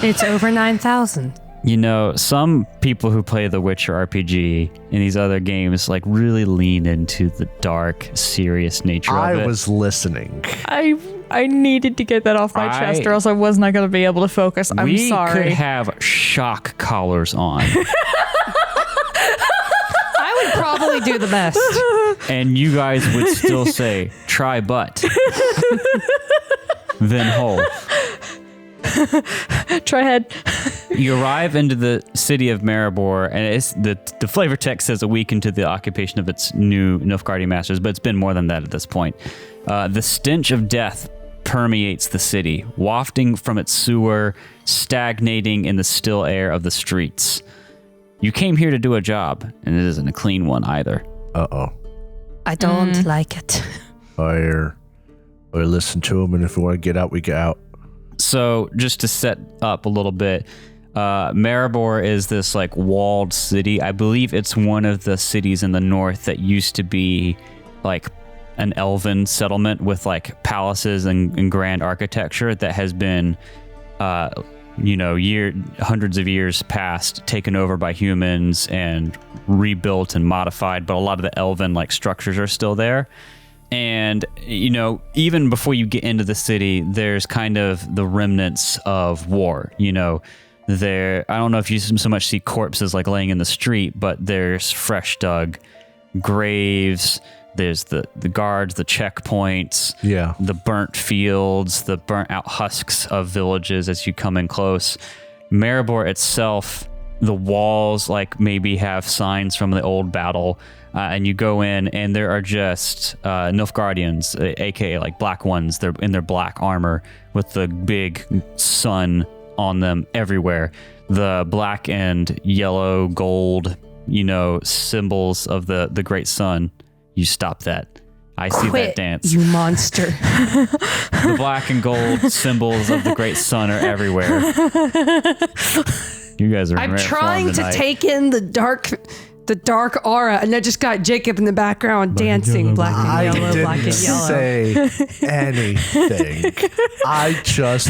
It's over 9,000. You know, some people who play the Witcher RPG and these other games like really lean into the dark, serious nature of it. I was listening. I needed to get that off my chest, or else I was not going to be able to focus. I'm We sorry. could have shock collars on, I would probably do the best. and you guys would still say, try butt, then hole. Try head. You arrive into the city of Maribor, and it's the flavor text says a week into the occupation of its new Nilfgaardian masters, but it's been more than that at this point. The stench of death permeates the city, wafting from its sewer, stagnating in the still air of the streets. You came here to do a job, and it isn't a clean one either. Uh-oh. I don't like it. Or listen to him, and if we want to get out, we get out. So just to set up a little bit, Maribor is this like walled city. I believe it's one of the cities in the north that used to be like an elven settlement with like palaces and grand architecture that has been, hundreds of years past, taken over by humans and rebuilt and modified. But a lot of the elven like structures are still there. And, even before you get into the city, there's kind of the remnants of war. I don't know if you so much see corpses like laying in the street, but there's fresh dug graves. There's the guards, the checkpoints, the burnt fields, the burnt out husks of villages as you come in close. Maribor itself, the walls like maybe have signs from the old battle. And you go in, and there are just Nilfgaardians, aka like black ones. They're in their black armor with the big sun on them everywhere. The black and yellow, gold, symbols of the great sun. You stop that. I see that dance. You monster. The black and gold symbols of the great sun are everywhere. You guys are. I'm trying to take in the dark aura, and I just got Jacob in the background dancing black and yellow, black and yellow. Say anything.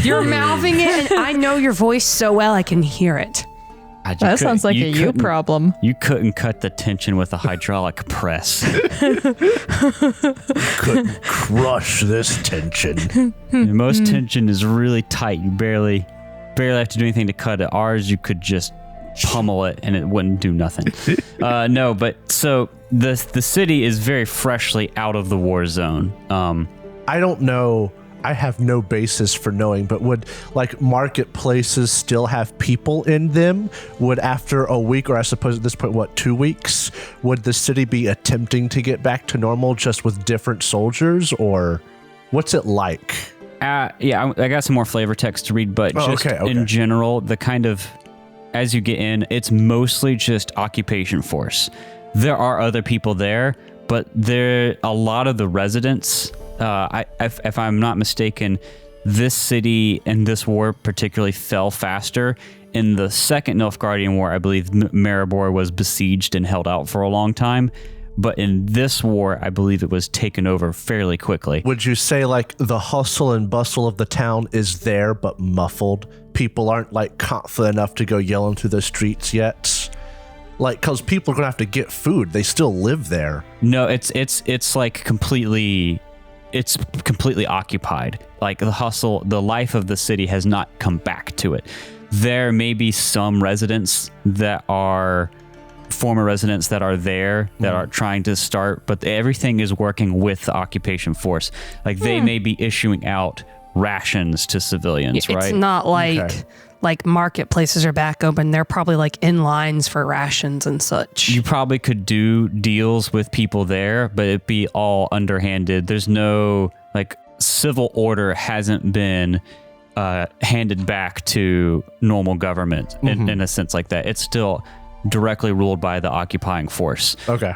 You're mouthing it, and I know your voice so well I can hear it. That sounds like a you problem. You couldn't cut the tension with a hydraulic press. Couldn't crush this tension. Most tension is really tight. You barely have to do anything to cut it. Ours, you could just pummel it and it wouldn't do nothing. No, but so the city is very freshly out of the war zone. I don't know. I have no basis for knowing, but would like marketplaces still have people in them? Would after a week, or I suppose at this point, 2 weeks, would the city be attempting to get back to normal just with different soldiers, or what's it like? Yeah, I got some more flavor text to read, but in general, the kind of, as you get in, it's mostly just occupation force. There are other people there, but a lot of the residents, if I'm not mistaken, this city and this war particularly fell faster. In the second Nilfgaardian War, I believe Maribor was besieged and held out for a long time. But in this war, I believe it was taken over fairly quickly. Would you say like the hustle and bustle of the town is there but muffled? People aren't like confident enough to go yelling through the streets yet? Like, because people are going to have to get food. They still live there. No, it's like completely occupied. Like the hustle, the life of the city has not come back to it. There may be some residents that are former residents that are there that are trying to start, but everything is working with the occupation force. Like they may be issuing out rations to civilians, right? It's not like marketplaces are back open. They're probably like in lines for rations and such. You probably could do deals with people there, but it'd be all underhanded. There's no like civil order hasn't been handed back to normal government in a sense like that. It's still directly ruled by the occupying force. Okay.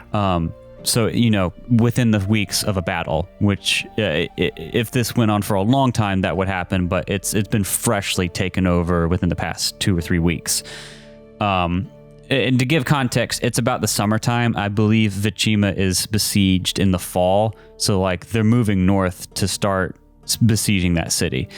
So, you know, within the weeks of a battle, which if this went on for a long time, that would happen, but it's been freshly taken over within the past 2 or 3 weeks. And to give context, it's about the summertime. I believe Vichima is besieged in the fall. So, like, they're moving north to start besieging that city.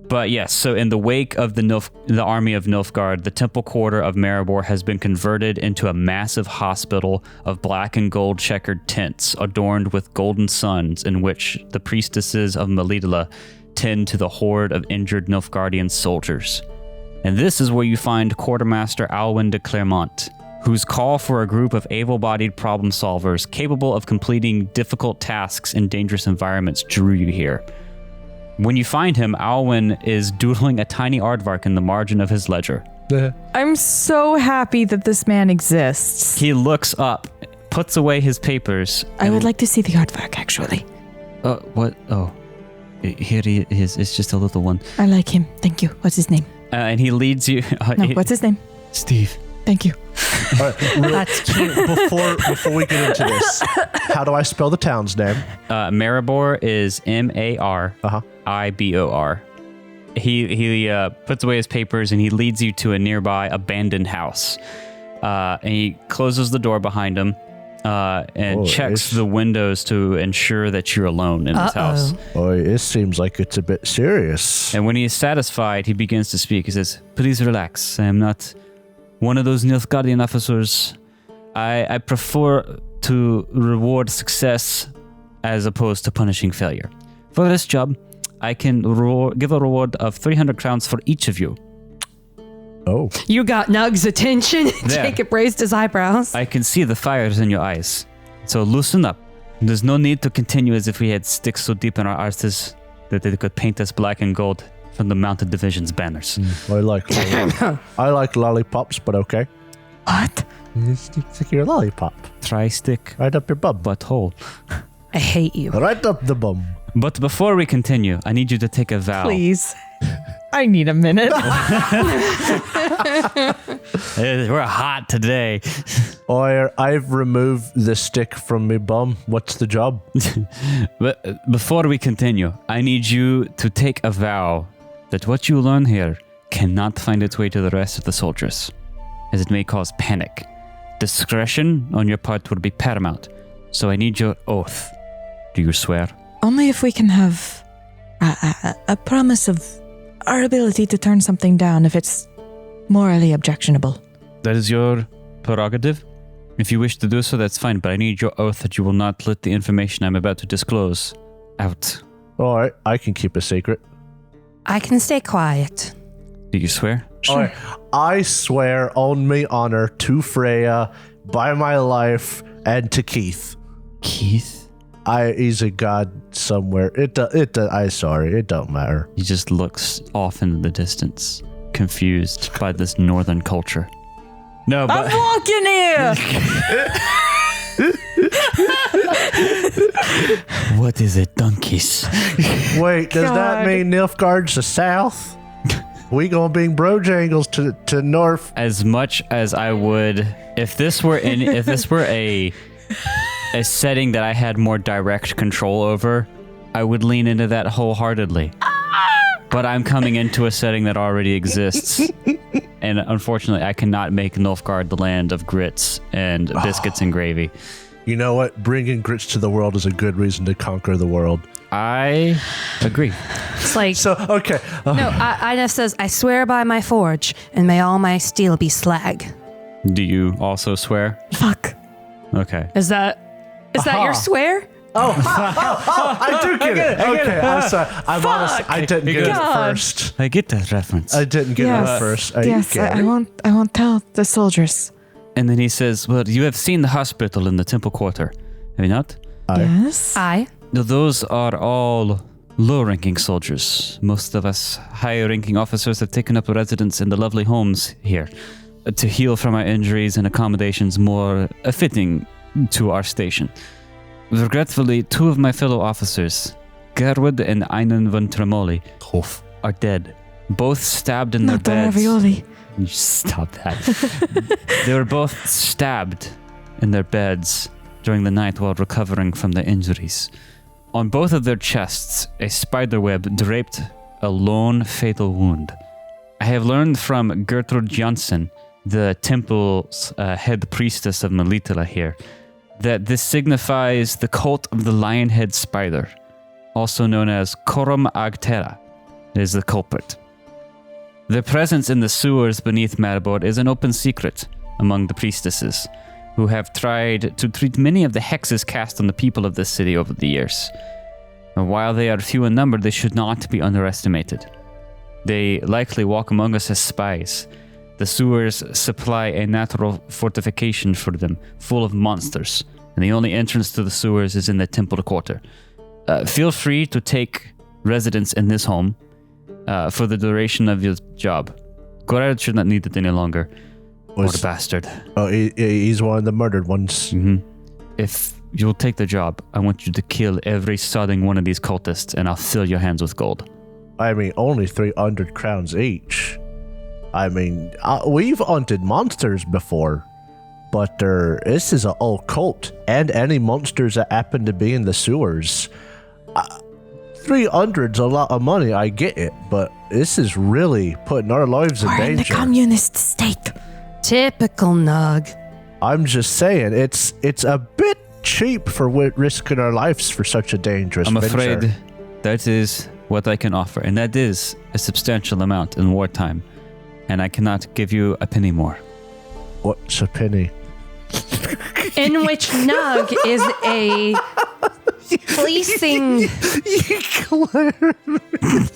But yes, so in the wake of the army of Nilfgaard, the temple quarter of Maribor has been converted into a massive hospital of black and gold checkered tents adorned with golden suns in which the priestesses of Melitala tend to the horde of injured Nilfgaardian soldiers. And this is where you find Quartermaster Alwyn de Clermont, whose call for a group of able-bodied problem solvers capable of completing difficult tasks in dangerous environments drew you here. When you find him, Alwyn is doodling a tiny aardvark in the margin of his ledger. I'm so happy that this man exists. He looks up, puts away his papers. I would like to see the aardvark, actually. What? Oh, here he is. It's just a little one. I like him. Thank you. What's his name? And he leads you. No, what's his name? Steve. Thank you. All right, That's cute. before we get into this, how do I spell the town's name? Maribor is Maribor. He puts away his papers and he leads you to a nearby abandoned house. And he closes the door behind him and checks the windows to ensure that you're alone in this house. Oh, it seems like it's a bit serious. And when he is satisfied, he begins to speak. He says, "Please relax. I am not one of those Nilfgaardian officers. I prefer to reward success as opposed to punishing failure. For this job, I can give a reward of 300 crowns for each of you." Oh. You got Nug's attention. There. Jacob raised his eyebrows. I can see the fires in your eyes. So loosen up. There's no need to continue as if we had sticks so deep in our arses that they could paint us black and gold from the mounted division's banners. I like lollipops, but okay. What? Stick your lollipop Tri-stick right up your bum. butthole. I hate you. Right up the bum. But before we continue, I need you to take a vow. Please. I need a minute. We're hot today. I've removed the stick from my bum. What's the job? But before we continue, I need you to take a vow that what you learn here cannot find its way to the rest of the soldiers, as it may cause panic. Discretion on your part will be paramount, so I need your oath. Do you swear? Only if we can have a promise of our ability to turn something down if it's morally objectionable. That is your prerogative. If you wish to do so, that's fine, but I need your oath that you will not let the information I'm about to disclose out. All right, I can keep a secret. I can stay quiet. Do you swear? All right, I swear on my honor to Freya, by my life, and to Keith. Keith? He's a god somewhere. It don't matter. He just looks off into the distance, confused by this northern culture. No, but I'm walking here! what is it, donkeys? Wait, does that God. mean Nilfgaard's the south? We gonna bring Brojangles to north? As much as I would, if this were a setting that I had more direct control over, I would lean into that wholeheartedly. But I'm coming into a setting that already exists. And unfortunately, I cannot make Nilfgaard the land of grits and biscuits and gravy. You know what? Bringing grits to the world is a good reason to conquer the world. I agree. It's like, So, okay. no, Ina says, I swear by my forge, and may all my steel be slag. Do you also swear? Fuck. Okay. Is that your swear? I do get it. Okay, I'm sorry. I'm honest. I didn't get it at God. first. I get that reference. I didn't get it Yes. at first. Yes, I won't tell the soldiers. And then he says, well, you have seen the hospital in the Temple Quarter, have you not? Yes. I. Those are all low-ranking soldiers. Most of us higher-ranking officers have taken up residence in the lovely homes here to heal from our injuries and accommodations more fitting to our station. Regretfully, 2 of my fellow officers, Gerwood and Einan von Tremoli, are dead. Both stabbed in Not the their beds. ravioli. You stop that. They were both stabbed in their beds during the night while recovering from their injuries. On both of their chests, a spider web draped a lone fatal wound. I have learned from Gertrude Janssen, the temple's head priestess of Melitala here, that this signifies the cult of the Lionhead spider, also known as Corum Agtera, is the culprit. Their presence in the sewers beneath Maribor is an open secret among the priestesses, who have tried to treat many of the hexes cast on the people of this city over the years. And while they are few in number, they should not be underestimated. They likely walk among us as spies. The sewers supply a natural fortification for them, full of monsters, and the only entrance to the sewers is in the Temple Quarter. Feel free to take residence in this home for the duration of your job. Gorard should not need it any longer. What a bastard. Oh, he's one of the murdered ones. If you'll take the job, I want you to kill every sodding one of these cultists, and I'll fill your hands with gold. I mean, only 300 crowns each. I mean, we've hunted monsters before, but this is an old cult, and any monsters that happen to be in the sewers. 300's a lot of money, I get it, but this is really putting our lives in We're in the danger. communist state. Typical Nug. I'm just saying, it's a bit cheap for risking our lives for such a dangerous I'm venture. afraid that is what I can offer, and that is a substantial amount in wartime, and I cannot give you a penny more. What's a penny? In which Nug is a fleecing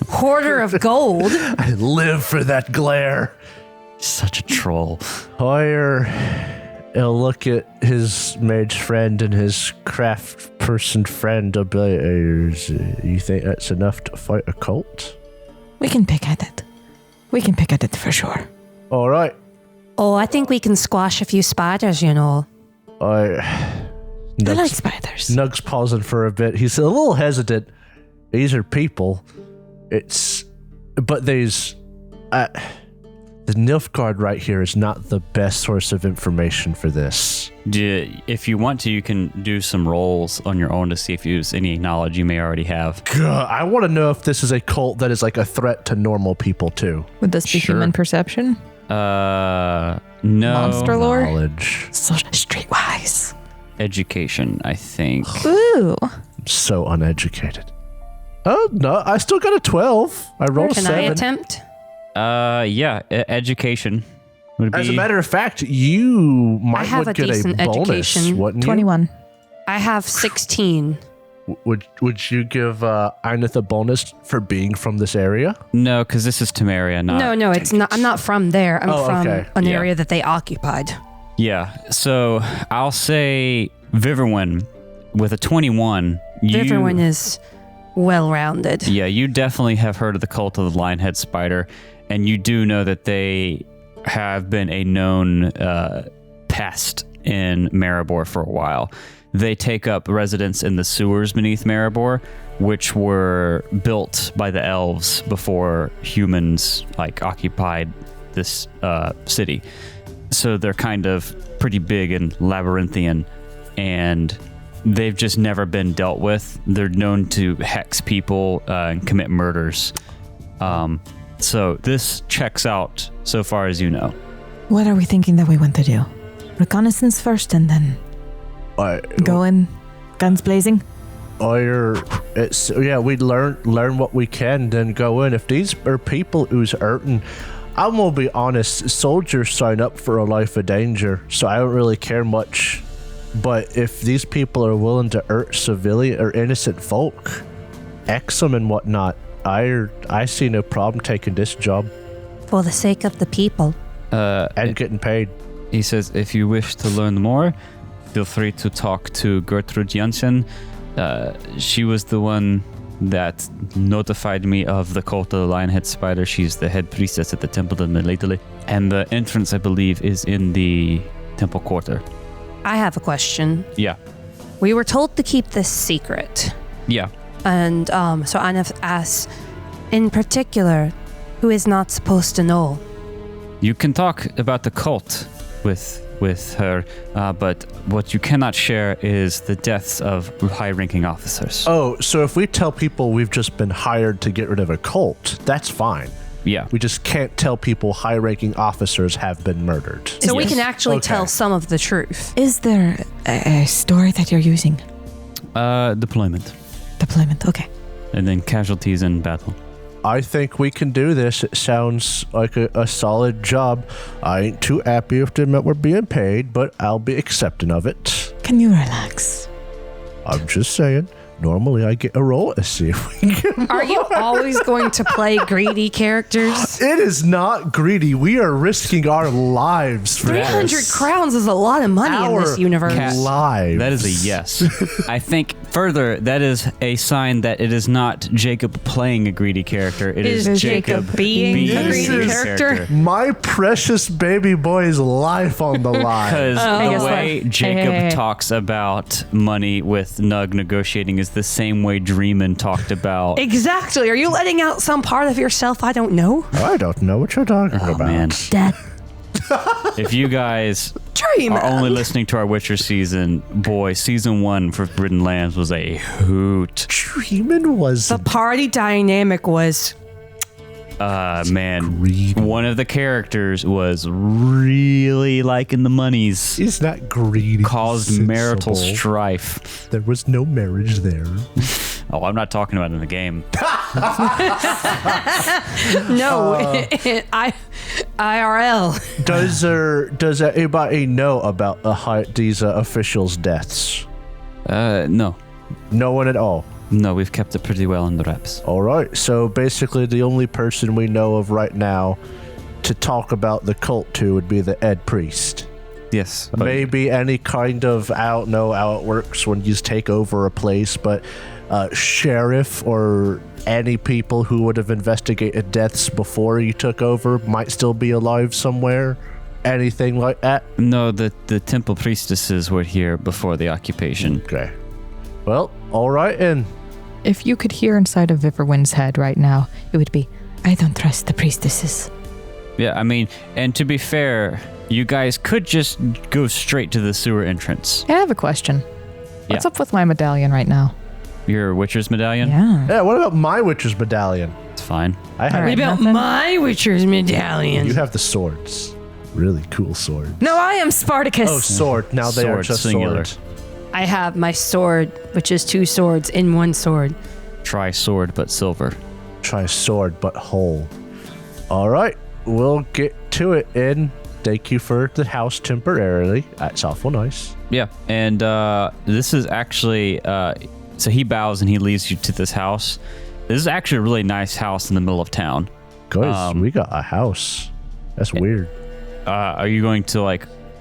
hoarder of gold. I live for that glare. Such a troll. Hoyer, he'll look at his mage friend and his craft person friend. He'll be like, you think that's enough to fight a cult? We can pick at it. We can pick at it for sure. All right. Oh, I think we can squash a few spiders, you know. I like spiders. Nug's pausing for a bit. He's a little hesitant. These are people. But there's... the Nilfgaard right here is not the best source of information for this. If you want to, you can do some rolls on your own to see if there's any knowledge you may already have. God, I want to know if this is a cult that is like a threat to normal people too. Would this be Sure. human perception? No. Monster lore? Knowledge. So streetwise. Education, I think. Ooh. I'm so uneducated. Oh, no, I still got a 12. I rolled a Can 7. I attempt? Yeah, education would be. As a matter of fact, you might have would a get a decent bonus, education. wouldn't you? 21. I have 16. Would you give Eineth a bonus for being from this area? No, because this is Temeria, not. No, it's not. I'm not from there. I'm from okay. an Yeah. area that they occupied. Yeah, so I'll say Viverwin with a 21. Everyone is well-rounded. Yeah, you definitely have heard of the cult of the Lionhead Spider, and you do know that they have been a known pest in Maribor for a while. They take up residence in the sewers beneath Maribor, which were built by the elves before humans occupied this city. So they're kind of pretty big and labyrinthian, and they've just never been dealt with. They're known to hex people and commit murders. So this checks out so far as you know. What are we thinking that we want to do? Reconnaissance first and then go in, guns blazing? We learn what we can, then go in. If these are people who's hurting, I'm gonna be honest, soldiers sign up for a life of danger, so I don't really care much. But if these people are willing to hurt civilian or innocent folk, X them and whatnot, I see no problem taking this job For the sake of the people. and getting paid. He says, if you wish to learn more, feel free to talk to Gertrude Janssen. She was the one that notified me of the cult of the Lionhead Spider. She's the head priestess at the Temple of Melately. And the entrance, I believe, is in the Temple Quarter. I have a question. Yeah. We were told to keep this secret. Yeah. And so Anna asks, in particular, who is not supposed to know? You can talk about the cult with her, but what you cannot share is the deaths of high-ranking officers. Oh, so if we tell people we've just been hired to get rid of a cult, that's fine. Yeah. We just can't tell people high-ranking officers have been murdered. So we Yes. can actually Okay. tell some of the truth. Is there a story that you're using? Deployment. Deployment. Okay. And then casualties in battle. I think we can do this. It sounds like a solid job. I ain't too happy if they meant we're being paid, but I'll be accepting of it. Can you relax? I'm just saying. Normally I get a roll to see if we can. Are you always going to play greedy characters? It is not greedy. We are risking our lives for 300 this. crowns is a lot of money in this Our universe. lives. That is a yes. I think further, that is a sign that it is not Jacob playing a greedy character. It Is is Jacob being a greedy character? My precious baby boy's life on the line. Because guess the what? way Jacob Hey. talks about money with Nug negotiating is the same way Dreamin talked about. Exactly. Are you letting out some part of yourself I don't know? I don't know what you're talking Oh, about. man. Dad. If you guys Dream. are only listening to our Witcher season, boy, season 1 for Forbidden Lands was a hoot. Dreamin' was The party dynamic was Man, greedy. one of the characters was really liking the monies, He's not greedy. caused he's marital sensible. strife. There was no marriage there. Oh, I'm not talking about it in the game. no. IRL. Does anybody know about these officials' deaths? No. No one at all. No, we've kept it pretty well under wraps. All right. So basically, the only person we know of right now to talk about the cult to would be the head priest. Yes. Maybe any kind of, I don't know how it works when you take over a place, but sheriff or any people who would have investigated deaths before you took over might still be alive somewhere. Anything like that? No, the temple priestesses were here before the occupation. Okay. Well, all right, and If you could hear inside of Viverwind's head right now, it would be, I don't trust the priestesses. Yeah, I mean, and to be fair, you guys could just go straight to the sewer entrance. I have a question. What's Yeah. up with my medallion right now? Your Witcher's medallion? Yeah. yeah, what about my Witcher's medallion? It's fine. I have. All right. What about nothing? my Witcher's medallion? You have the swords. Really cool sword. No, I am Spartacus. Oh, sword. Now they are Sword, just singular. sword. I have my sword, which is 2 swords in 1 sword. Try sword, but silver. Try sword, but whole. All right, we'll get to it. And thank you for the house temporarily. That's awful nice. Yeah, and this is actually so he bows and he leads you to this house. This is actually a really nice house in the middle of town. Guys, we got a house. That's weird. Are you going to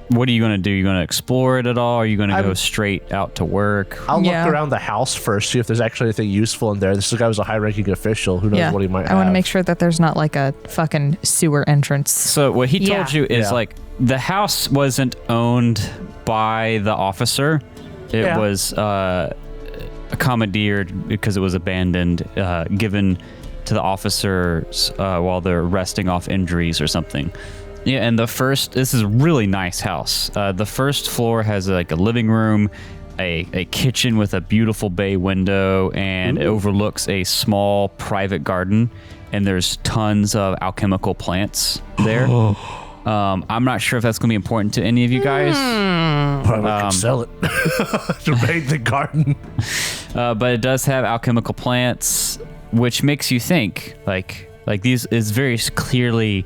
what are you going to do? You going to explore it at all? Are you going to go I'm- straight out to work? I'll Yeah. look around the house first, see if there's actually anything useful in there. This guy was a high-ranking official. Who knows Yeah. what he might have. I want to make sure that there's not like a fucking sewer entrance. So what he told Yeah. you is Yeah. the house wasn't owned by the officer. It Yeah. was commandeered because it was abandoned, given to the officers while they're resting off injuries or something. Yeah, and this is a really nice house. The first floor has a living room, a kitchen with a beautiful bay window, and it overlooks a small private garden, and there's tons of alchemical plants there. I'm not sure if that's going to be important to any of you guys, Probably could sell it to raid the garden. but it does have alchemical plants, which makes you think like these is very clearly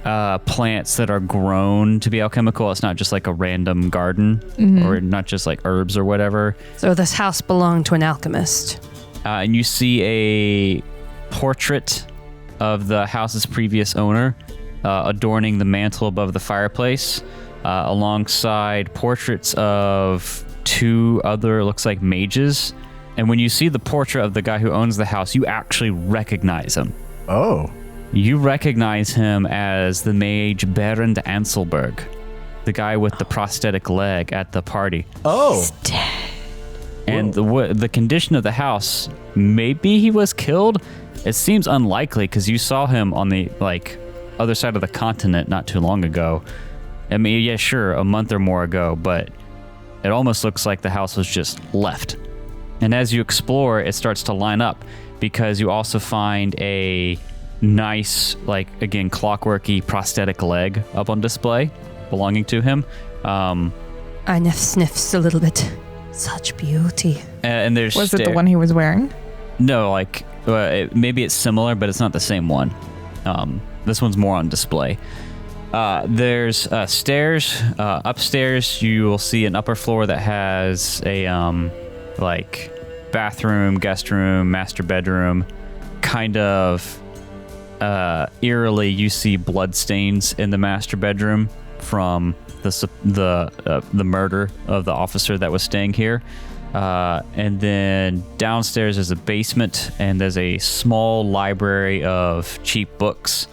plants that are grown to be alchemical. It's not just like a random garden or not just like herbs or whatever. So this house belonged to an alchemist. And you see a portrait of the house's previous owner adorning the mantle above the fireplace, alongside portraits of 2 other, looks like mages. And when you see the portrait of the guy who owns the house, you actually recognize him. Oh. You recognize him as the mage Berend Anselberg, the guy with the prosthetic leg at the party. Oh. And the condition of the house, maybe he was killed. It seems unlikely because you saw him on the other side of the continent not too long ago. I mean, yeah, sure, a month or more ago, but it almost looks like the house was just left. And as you explore, it starts to line up because you also find a nice, again, clockworky prosthetic leg up on display belonging to him. Einef sniffs a little bit. Such beauty. And there's Was it the one he was wearing? No, maybe it's similar, but it's not the same one. This one's more on display. There's stairs. Upstairs, you will see an upper floor that has a bathroom, guest room, master bedroom. Kind of eerily, you see bloodstains in the master bedroom from the murder of the officer that was staying here. And then downstairs is a basement, and there's a small library of cheap books.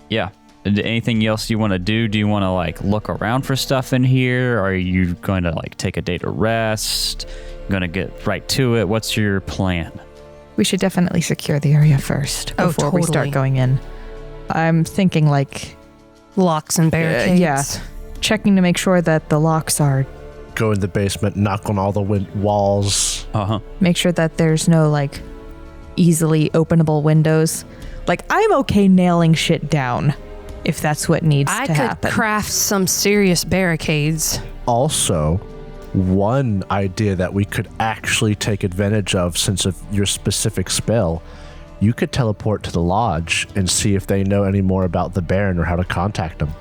Yeah. Anything else you want to do? Do you want to look around for stuff in here? Or are you going to take a day to rest? Going to get right to it? What's your plan? We should definitely secure the area first before we start going in. I'm thinking locks and barricades. yeah. Checking to make sure that the locks are. Go in the basement, knock on all the walls. Make sure that there's no easily openable windows. I'm okay nailing shit down if that's what needs to happen. I could craft some serious barricades. Also, one idea that we could actually take advantage of, since of your specific spell, you could teleport to the lodge and see if they know any more about the Baron or how to contact them.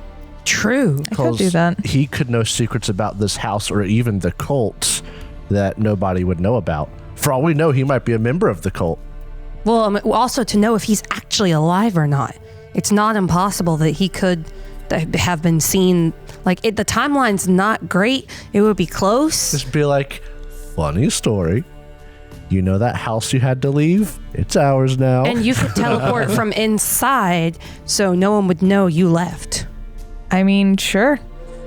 True. I could do that. He could know secrets about this house or even the cult that nobody would know about. For all we know, he might be a member of the cult. Well, also to know if he's actually alive or not. It's not impossible that he could have been seen. The timeline's not great. It would be close. Just be funny story. You know that house you had to leave? It's ours now. And you could teleport from inside so no one would know you left. I mean, sure.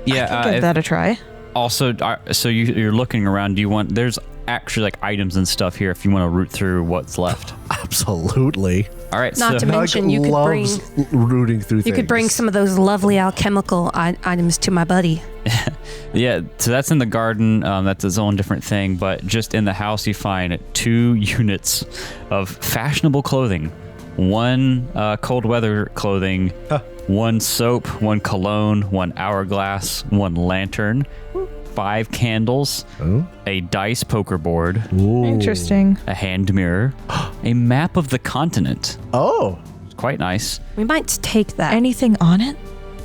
Yeah. I could give that a try. Also, so you're looking around. There's actually items and stuff here if you want to root through what's left. Absolutely. All right. Not to mention, you could bring rooting through. You could bring some of those lovely alchemical items to my buddy. Yeah. So that's in the garden. That's its own different thing. But just in the house, you find 2 units of fashionable clothing. 1 cold weather clothing. 1 soap. 1 cologne. 1 hourglass. 1 lantern. 5 candles, a dice poker board, Interesting. a hand mirror, a map of the continent. Oh, Quite nice. We might take that. Anything on it?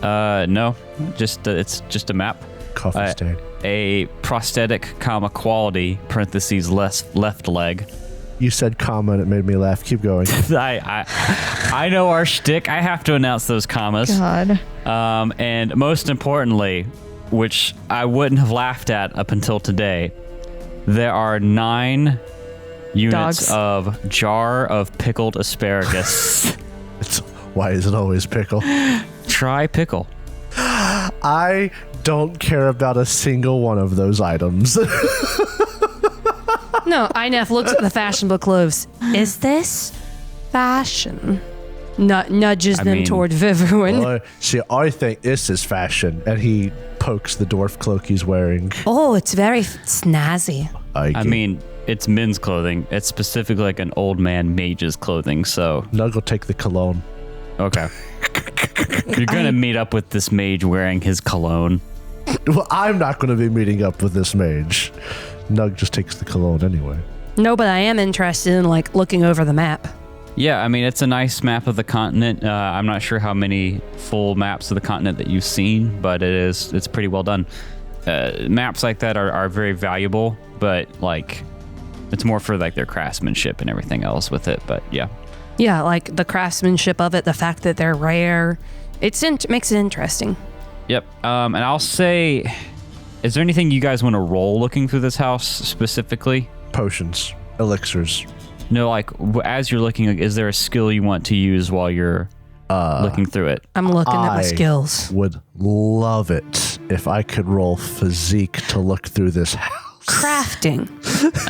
No, just it's just a map. coffee stain. A prosthetic, quality (parentheses left leg). You said comma and it made me laugh. Keep going. I know our shtick. I have to announce those commas. God. And most importantly, which I wouldn't have laughed at up until today, there are 9 units Dogs. of jar of pickled asparagus. Why is it always pickle? Try pickle. I don't care about a single one of those items. No, Inef looks at the fashionable clothes. Is this fashion? Nudges them toward Vivian. See, I think this is fashion. And he pokes the dwarf cloak he's wearing. Oh, it's very snazzy. I mean, it's men's clothing. It's specifically like an old man mage's clothing, so... Nug will take the cologne. Okay. You're going to meet up with this mage wearing his cologne. Well, I'm not going to be meeting up with this mage. Nug just takes the cologne anyway. No, but I am interested in, like, looking over the map. Yeah, I mean, it's a nice map of the continent. I'm not sure how many full maps of the continent that you've seen, but it's pretty well done. Maps like that are very valuable, but like it's more for like their craftsmanship and everything else with it. But yeah. Yeah, like the craftsmanship of it, the fact that they're rare, makes it interesting. Yep. And I'll say, is there anything you guys want to roll looking through this house specifically? Potions, elixirs. No, like as you're looking, like, is there a skill you want to use while you're looking through it? I'm looking at my skills. Would love it if I could roll physique to look through this house. Crafting.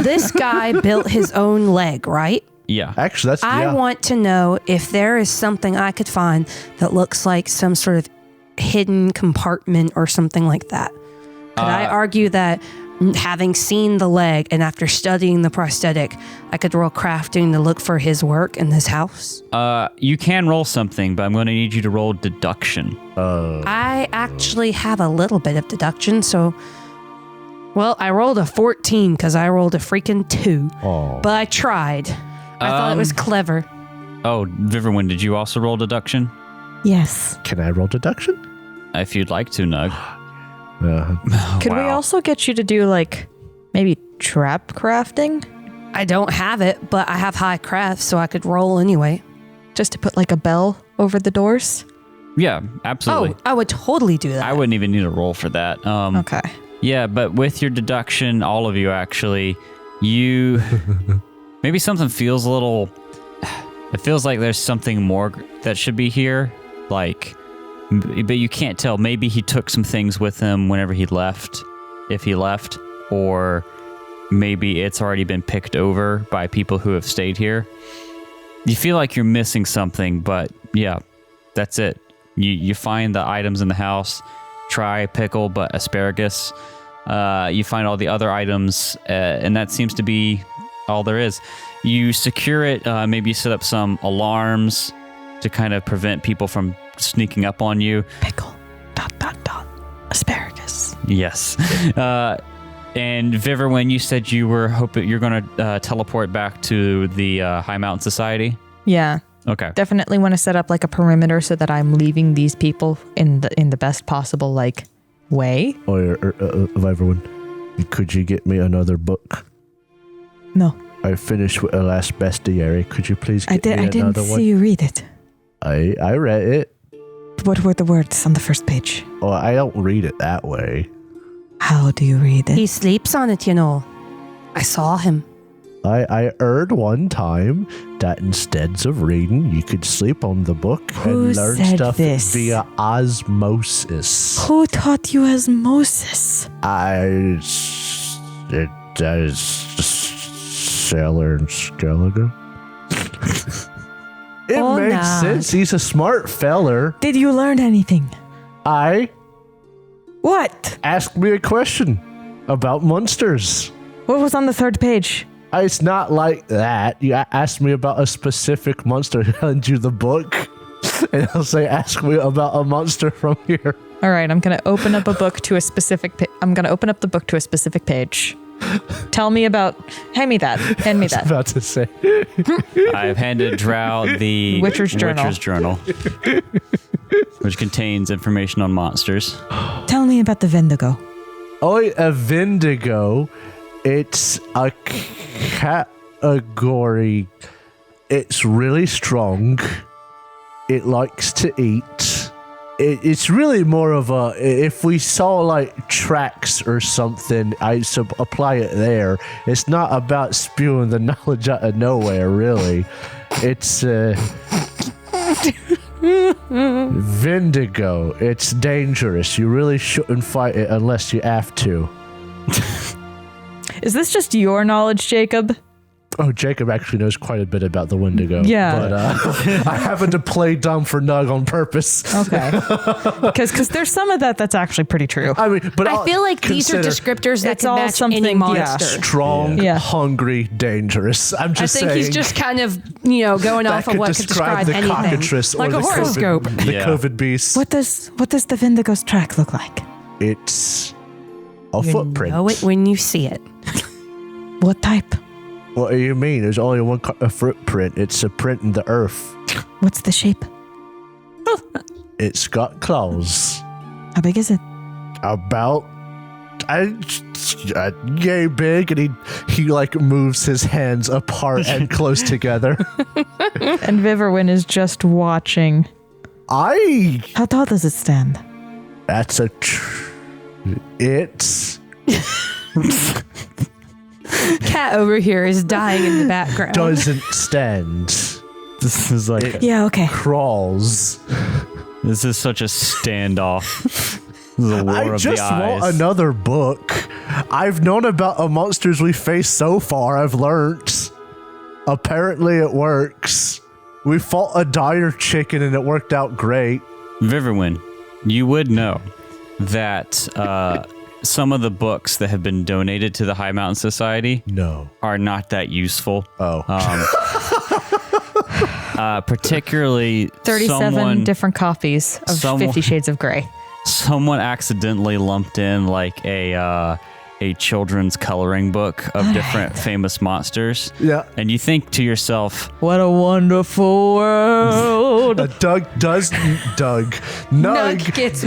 This guy built his own leg, right? Yeah. Actually, I want to know if there is something I could find that looks like some sort of hidden compartment or something like that. Could I argue that having seen the leg and after studying the prosthetic, I could roll crafting to look for his work in this house? You can roll something, but I'm going to need you to roll deduction. I actually have a little bit of deduction, so... Well, I rolled a 14 because I rolled a freaking 2. Oh. But I tried. I thought it was clever. Oh, Viverwin, did you also roll deduction? Yes. Can I roll deduction? If you'd like to, Nug. Could we also get you to do like maybe trap crafting? I don't have it, but I have high craft, so I could roll anyway. Just to put like a bell over the doors? Yeah, absolutely. Oh, I would totally do that. I wouldn't even need a roll for that. Okay. Yeah, but with your deduction, all of you actually, you... maybe something feels a little... It feels like there's something more that should be here. Like... But you can't tell. Maybe he took some things with him whenever he left, if he left, or maybe it's already been picked over by people who have stayed here. You feel like you're missing something, but yeah, that's it. You find the items in the house. Try pickle, but asparagus. You find all the other items, and that seems to be all there is. You secure it. Maybe you set up some alarms to kind of prevent people from sneaking up on you. Pickle. ... Asparagus. Yes. And Viverwin, you said you were hoping you're going to teleport back to the High Mountain Society. Yeah. Okay. Definitely want to set up like a perimeter so that I'm leaving these people in the best possible like way. Everyone, could you get me another book? No. I finished with the last bestiary. Could you please get me another one? I didn't see you read it. I read it. What were the words on the first page? Oh, I don't read it that way. How do you read it? He sleeps on it, you know. I saw him. I heard one time that instead of reading, you could sleep on the book Who and learn said stuff this? via osmosis. Who taught you osmosis? It does Sailor and Skellige. It Oh, makes nah. sense. He's a smart feller. Did you learn anything? What? Ask me a question about monsters. What was on the third page? It's not like that. You asked me about a specific monster, I hand you the book, and I'll say, ask me about a monster from here. All right, I'm going to open up a book to a specific I'm going to open up the book to a specific page. Tell me about... Hand me that. Hand me I was that. about to say. I've handed Drow the Witcher's Journal. Which contains information on monsters. Tell me about the Vendigo. A Vendigo, it's a category. It's really strong. It likes to eat. It's really more of a, if we saw like tracks or something, I apply it there. It's not about spewing the knowledge out of nowhere, really. It's Vendigo. It's dangerous. You really shouldn't fight it unless you have to. Is this just your knowledge, Jacob? Oh, Jacob actually knows quite a bit about the Wendigo. Yeah. But I happened to play dumb for Nug on purpose. Okay. Because there's some of that's actually pretty true. I mean, but I feel like these are consider descriptors that It's can all match something- any yeah. monster. strong, Yeah. hungry, dangerous. I'm I just think saying. he's just kind of, going that off of could what could describe the anything. cockatrice or Like the a horoscope. COVID, the Yeah. COVID beast. What does the Vendigo's track look like? It's a You footprint. know it when you see it. What type? What do you mean? There's only one a footprint. It's a print in the earth. What's the shape? It's got claws. How big is it? About yay big, and he like moves his hands apart and close together. And Viverwin is just watching. How tall does it stand? That's it's Cat over here is dying in the background. doesn't stand. This is like Yeah, okay. Crawls. this is such a standoff. This is a war I of just the eyes. want another book. I've known about the monsters we face so far. I've learnt. Apparently it works. We fought a dire chicken and it worked out great. Viverwin, you would know that some of the books that have been donated to the High Mountain Society No. are not that useful. Oh. Particularly 37 different copies of 50 Shades of Grey. Someone accidentally lumped in like a children's coloring book of different famous monsters. Yeah. And you think to yourself, What a wonderful world. Nug Nug gets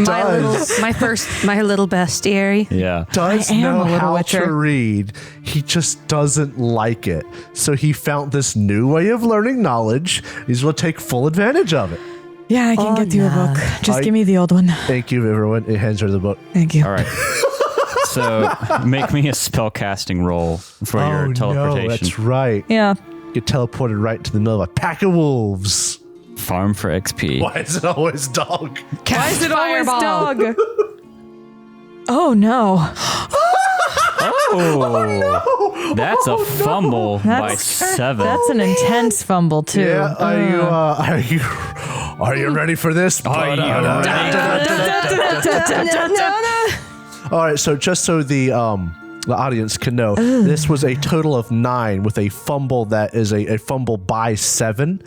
my little bestiary. yeah. does I am know a little how witcher. to read. He just doesn't like it. So he found this new way of learning knowledge. He's going to take full advantage of it. Yeah, I can get you a book. Just I- give me the old one. Thank you, everyone. It hands her the book. Thank you. All right. So make me a spellcasting roll for your teleportation. No, that's right. Yeah. Get teleported right to the middle of a pack of wolves. Farm for XP. Why is it always dog? Why is it always Fireball. dog? Oh no. Oh, that's a fumble by 7. That's an intense fumble too. Yeah, are you ready for this? Are you All right, so just so the audience can know, this was a total of 9 with a fumble that is a fumble by 7.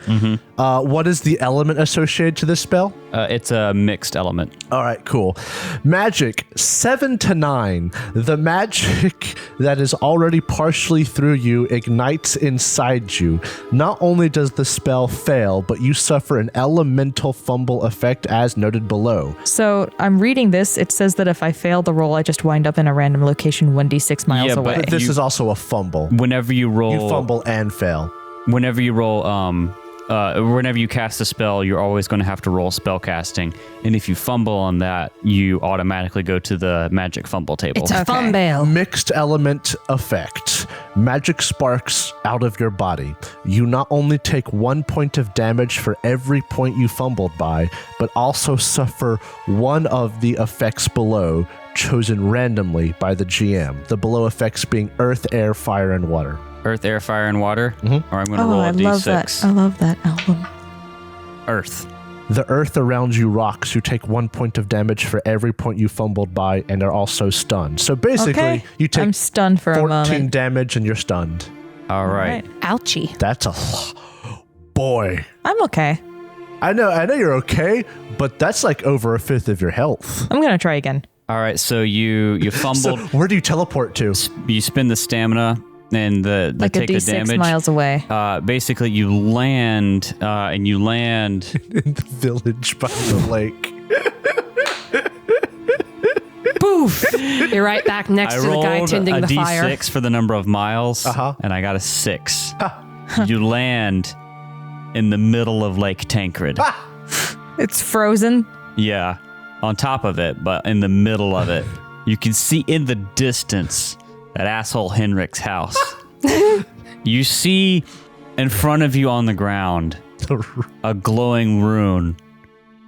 What is the element associated to this spell? It's a mixed element. All right, cool. Magic 7 to 9. The magic that is already partially through you ignites inside you. Not only does the spell fail, but you suffer an elemental fumble effect as noted below. So I'm reading this. It says that if I fail the roll, I just wind up in a random location 1d6 miles Yeah, but away. This is also a fumble. Whenever you roll, You fumble and fail. whenever you roll, whenever you cast a spell, you're always going to have to roll spell casting. And if you fumble on that, you automatically go to the magic fumble table. It's a Okay. fumble. Mixed element effect. Magic sparks out of your body. You not only take 1 point of damage for every point you fumbled by, but also suffer one of the effects below, chosen randomly by the GM. The below effects being earth, air, fire, and water. Earth, air, fire, and water. Or I'm going to roll I a love that. d6. I love that album. Earth. The earth around you rocks. You take 1 point of damage for every point you fumbled by and are also stunned. So basically, Okay. you take I'm stunned for a 14 moment. damage and you're stunned. All right. Ouchie. That's a boy. I'm okay. I know you're okay, but that's like over a fifth of your health. I'm gonna try again. All right. So you So fumbled. where do you teleport to? You spend the stamina and the Like a take the d6 damage. miles away. Basically, you land and you land. In the village by the lake. Poof. You're right back next I to the guy rolled tending a the fire. d6 for the number of miles, Uh-huh. and I got a 6. You land in the middle of Lake Tancred. It's frozen. Yeah, on top of it, but in the middle of it. You can see in the distance that asshole Henrik's house. You see in front of you on the ground a glowing rune,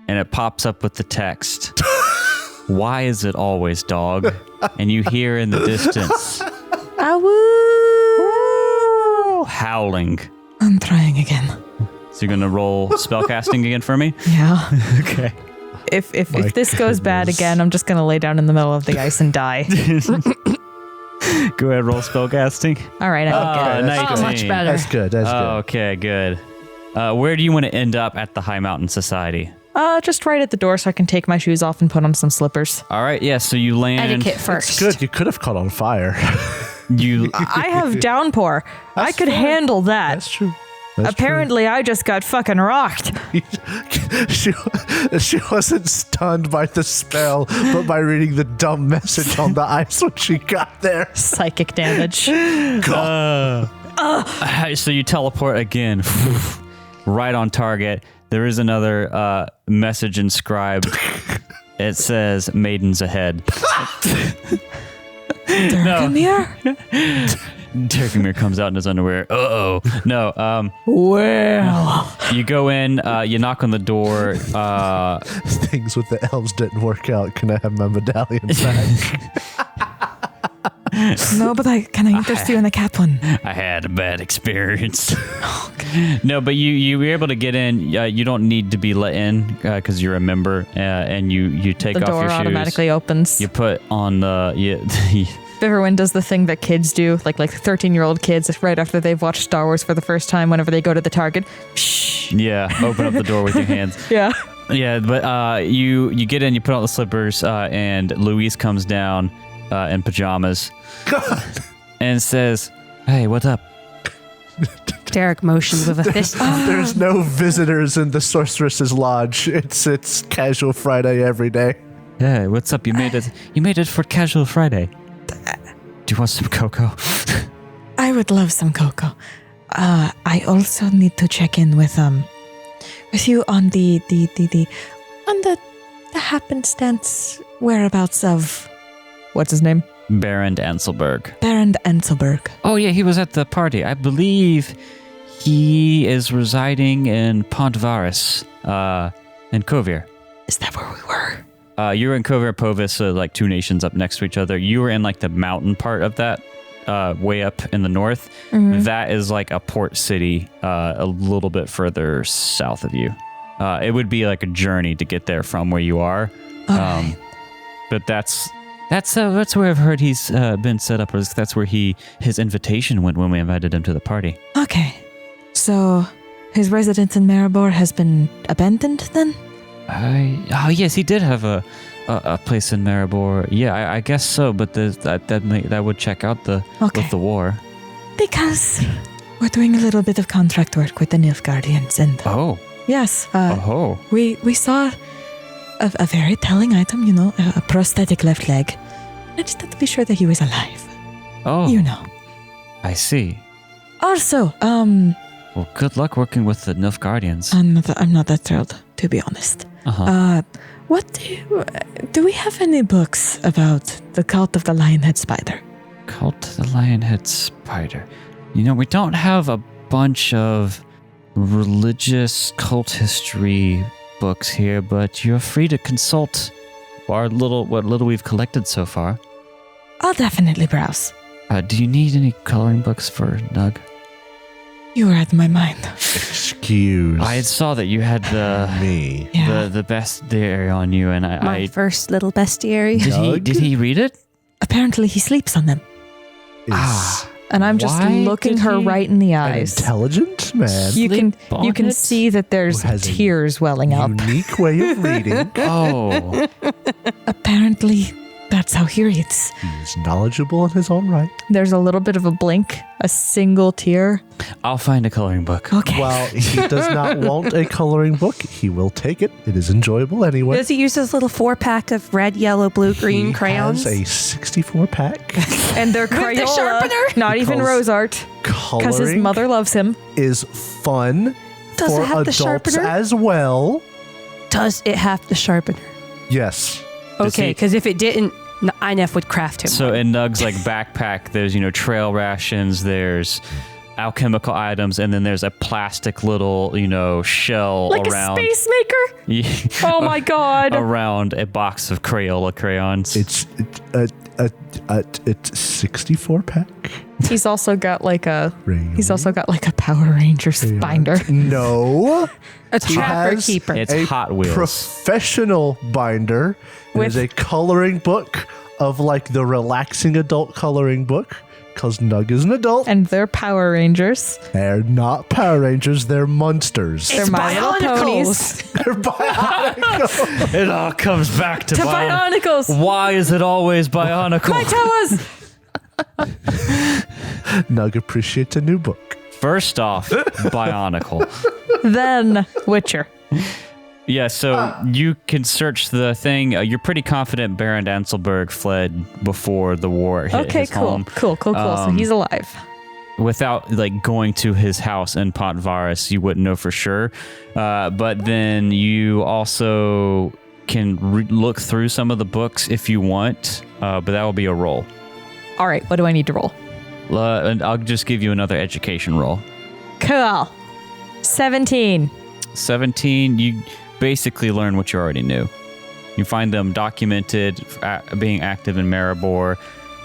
and it pops up with the text, "Why is it always dog?" And you hear in the distance howling. I'm trying again. So you're gonna roll spellcasting again for me? Yeah. Okay. If My this goes bad goodness. again, I'm just gonna lay down in the middle of the ice and die. Go ahead, roll spellcasting. All right, I can get it. Oh, much better. That's good. That's good. Okay, good. Where do you want to end up at the High Mountain Society? Just right at the door so I can take my shoes off and put on some slippers. All right, yeah. So you land. Etiquette first. Good. You could have caught on fire. You I have downpour. I could handle that. That's true. That's Apparently, I just got fucking rocked. true. She wasn't stunned by the spell, but by reading the dumb message on the ice when she got there. Psychic damage. So you teleport again, right on target. There is another message inscribed. It says, "Maidens ahead." Durgamir? Durgamir comes out in his underwear. Uh-oh. No, Well. you go in, you knock on the door. Things with the elves didn't work out. Can I have my medallion back? No, but can I interest you in the cat one? I had a bad experience. No, but you were able to get in. You don't need to be let in because you're a member, and you take The off door your shoes. automatically opens. You put on the Everyone does the thing that kids do, like 13-year-old kids, right after they've watched Star Wars for the first time, whenever they go to the Target. Shh. yeah. Open up the door with your hands. Yeah. Yeah, but you get in, you put on the slippers, and Louise comes down in pajamas and says, "Hey, what's up?" Derek motioned with a fist. There's no visitors in the Sorceress's Lodge. It's casual Friday every day. Hey, what's up? You made it. You made it for Casual Friday. Do you want some cocoa? I would love some cocoa. I also need to check in with you on the happenstance whereabouts of what's his name? Baron Anselberg. Baron Anselberg. Oh yeah, he was at the party. I believe he is residing in Pontvaris, in Kovir. Is that where we were? You were in Kovir Povis, so like two nations up next to each other. You were in like the mountain part of that, way up in the north. Mm-hmm. That is like a port city, a little bit further south of you. It would be like a journey to get there from where you are. Alright. But that's where I've heard he's been set up. That's where his invitation went when we invited him to the party. Okay. So his residence in Maribor has been abandoned then? Oh yes, he did have a place in Maribor. Yeah, I guess so. But that would check out with the war. Because we're doing a little bit of contract work with the Nilfgaardians, and yes, we saw a very telling item. A prosthetic left leg. I just had to be sure that he was alive. Oh, I see. Also, well, good luck working with the Nilfgaardians. I'm not that thrilled, to be honest. What do we have any books about the cult of the Lionhead spider? Cult of the Lionhead spider. We don't have a bunch of religious cult history books here, but you're free to consult what little we've collected so far. I'll definitely browse. Do you need any coloring books for Nug? You were at my mind. Excuse I saw that you had me. the bestiary on you, and My first little bestiary. Did he read it? Apparently, he sleeps on them. And I'm just Why looking did her he- right in the An eyes. intelligent man. You Sleep can on it? see that there's Who has a tears welling up. Unique way of reading. Oh, Apparently, that's how he reads. He's knowledgeable in his own right. There's a little bit of a blink, a single tear. I'll find a coloring book. Okay. While he does not want a coloring book, he will take it. It is enjoyable anyway. Does he use his little 4-pack of red, yellow, blue, green He crayons? has a 64 pack. And they're the Crayola, sharpener? not even Because rose art, because his Coloring mother loves him. is fun Does for it have the adults sharpener? as well. Does it have the sharpener? Yes. Does Okay, he- because if it didn't, INF would craft him. So in Nug's like backpack, there's trail rations, there's alchemical items, and then there's a plastic little shell Like around a space maker? Yeah, Oh my god. around a box of Crayola crayons. It's 64 pack. He's also got like a Really? Power Rangers binder. No. a He trapper has keeper. It's a Hot Wheels. professional binder. It With- is a coloring book of like the relaxing adult coloring book. Because Nug is an adult. And they're Power Rangers. They're not Power Rangers. They're monsters. They're My Little Ponies. They're bionic. It all comes back to To Bionicles. Why is it always Bionicle? My towers. Nug appreciates a new book. First off, Bionicle. Then Witcher. Yeah, so you can search the thing. You're pretty confident Baron Anselberg fled before the war hit Okay, his home. cool. So he's alive. Without going to his house in Pontvaris, you wouldn't know for sure. But then you also can look through some of the books if you want, but that will be a roll. All right, what do I need to roll? And I'll just give you another education roll. Cool. 17. 17, you basically learn what you already knew. You find them documented being active in Maribor.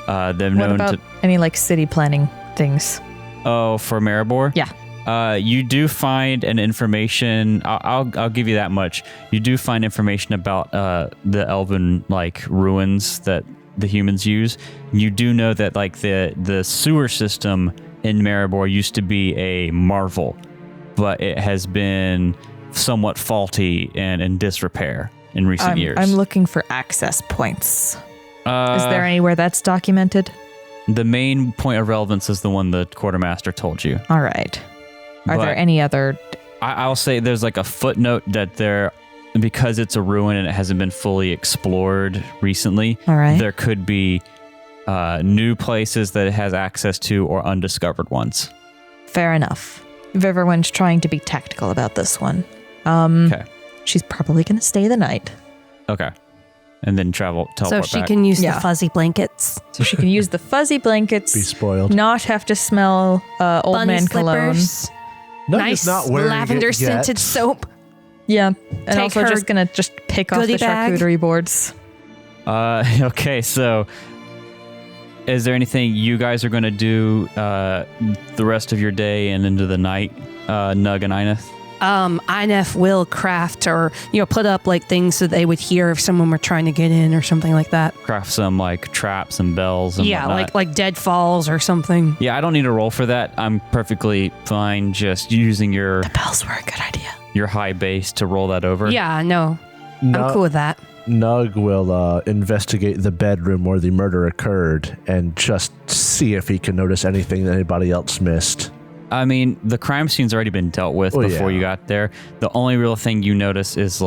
They're What known about to... any city planning things? Oh, for Maribor? Yeah. You do find an information. I'll give you that much. You do find information about the elven ruins that the humans use. You do know that the sewer system in Maribor used to be a marvel, but it has been somewhat faulty and in disrepair in recent years. I'm looking for access points. Is there anywhere that's documented? The main point of relevance is the one the quartermaster told you. All right. Are But there any other? I'll say there's a footnote that because it's a ruin and it hasn't been fully explored recently, All right. there could be new places that it has access to or undiscovered ones. Fair enough. If everyone's trying to be tactical about this one, Okay. she's probably going to stay the night. Okay. And then teleport So she back. can use Yeah. the fuzzy blankets. So she can use the fuzzy blankets, Be spoiled. not have to smell old Bunny man cologne. slippers. Nug Nice is not wearing lavender it yet. scented soap. Yeah, and Take also her just gonna pick off goodie the bag. charcuterie boards. Okay, so is there anything you guys are going to do the rest of your day and into the night, Nug and Ineth? Inef will craft or put up things so they would hear if someone were trying to get in or something like that. Craft some traps and bells and Yeah, whatnot. like deadfalls or something. Yeah, I don't need a roll for that. I'm perfectly fine just using your Bells were a good idea. high base to roll that over. Yeah, no. I'm cool with that. Nug will investigate the bedroom where the murder occurred and just see if he can notice anything that anybody else missed. I mean, the crime scene's already been dealt with before yeah. you got there. The only real thing you notice is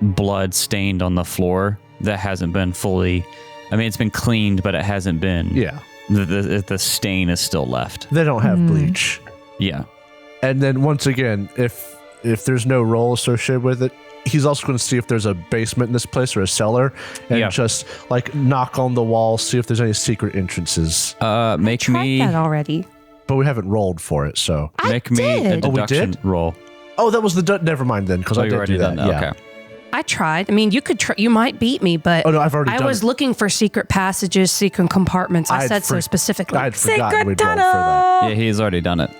blood stained on the floor that hasn't been fully. I mean, it's been cleaned, but it hasn't been. Yeah. The stain is still left. They don't have bleach. Yeah. And then once again, if there's no roll associated with it, he's also going to see if there's a basement in this place or a cellar and just knock on the wall, see if there's any secret entrances. Make Tried me that already. But we haven't rolled for it, so. make me a did. Oh, we deduction did? roll. Oh, that was never mind then, because Oh, I you did already do that. done that. Yeah. Okay. I tried. I mean, you could. You might beat me, but Oh, no, I've already I done was it. looking for secret passages, secret compartments. I I'd said so for- specifically. I'd forgotten Secret we'd rolled for that. tunnel. Yeah, he's already done it.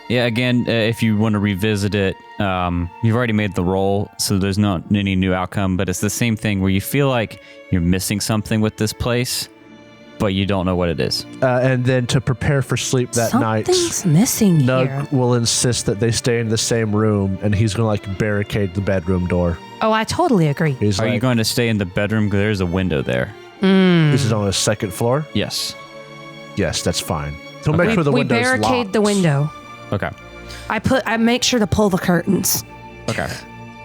Yeah, again, if you want to revisit it, you've already made the roll, so there's not any new outcome, but it's the same thing where you feel like you're missing something with this place, but you don't know what it is. And then to prepare for sleep that night, Something's missing here. Nug will insist that they stay in the same room, and he's going to barricade the bedroom door. Oh, I totally agree. He's Are you like, going to stay in the bedroom? 'Cause there's a window there. this is on the second floor? Yes. Yes, that's fine. So make sure the we window's barricade locked. the window. Okay. I make sure to pull the curtains. Okay.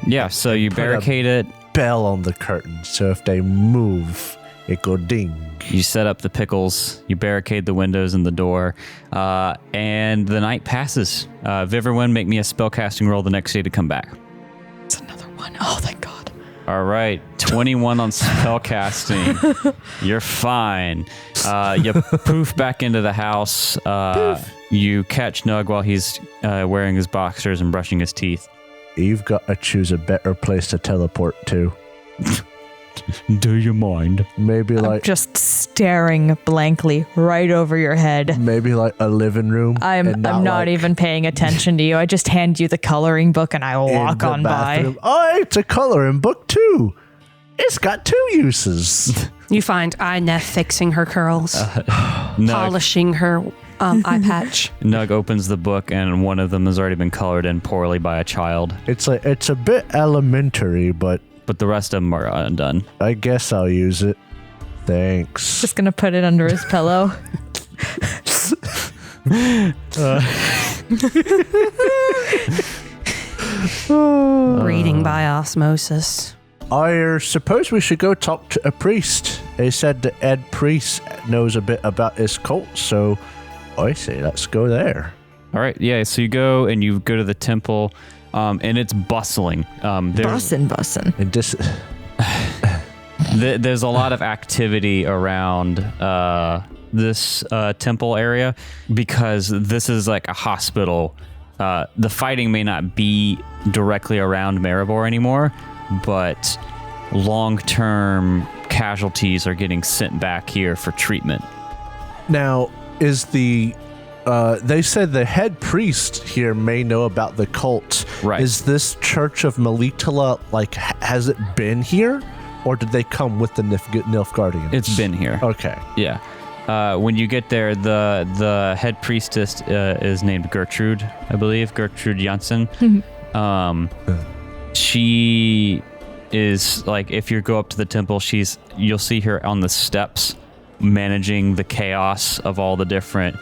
Yeah, so you Put a- barricade it. Bell on the curtain, so if they move, it go ding. You set up the pickles, you barricade the windows and the door, and the night passes. Viverwin, make me a spellcasting roll the next day to come back. It's another one. Oh, thank God. All right, 21 on spellcasting. You're fine. You poof back into the house. You catch Nug while he's wearing his boxers and brushing his teeth. You've got to choose a better place to teleport to. Do you mind? Maybe I'm just staring blankly right over your head. maybe a living room. I'm and not even paying attention to you. I just hand you the coloring book and I in walk the on by. bathroom. Oh, it's a coloring book too. It's got 2 uses. You find Inef fixing her curls, polishing her eye patch. Nug opens the book and one of them has already been colored in poorly by a child, It's a bit elementary, but but the rest of them are undone. I guess I'll use it. Thanks. Just gonna put it under his pillow. Reading by osmosis. I suppose we should go talk to a priest. They said that Ed Priest knows a bit about his cult, so I say let's go there. All right, yeah. So you go to the temple, and it's bustling. Bussin'. And this, There's a lot of activity around this temple area because this is like a hospital. The fighting may not be directly around Maribor anymore, but long-term casualties are getting sent back here for treatment. now, is the they said the head priest here may know about the cult. Right. Is this Church of Melitala, like, has it been here? Or did they come with the Nilfgaardians? It's been here. Okay. Yeah. When you get there, the head priestess is named Gertrude, I believe. Gertrude Janssen. She is like, if you go up to the temple, you'll see her on the steps managing the chaos of all the different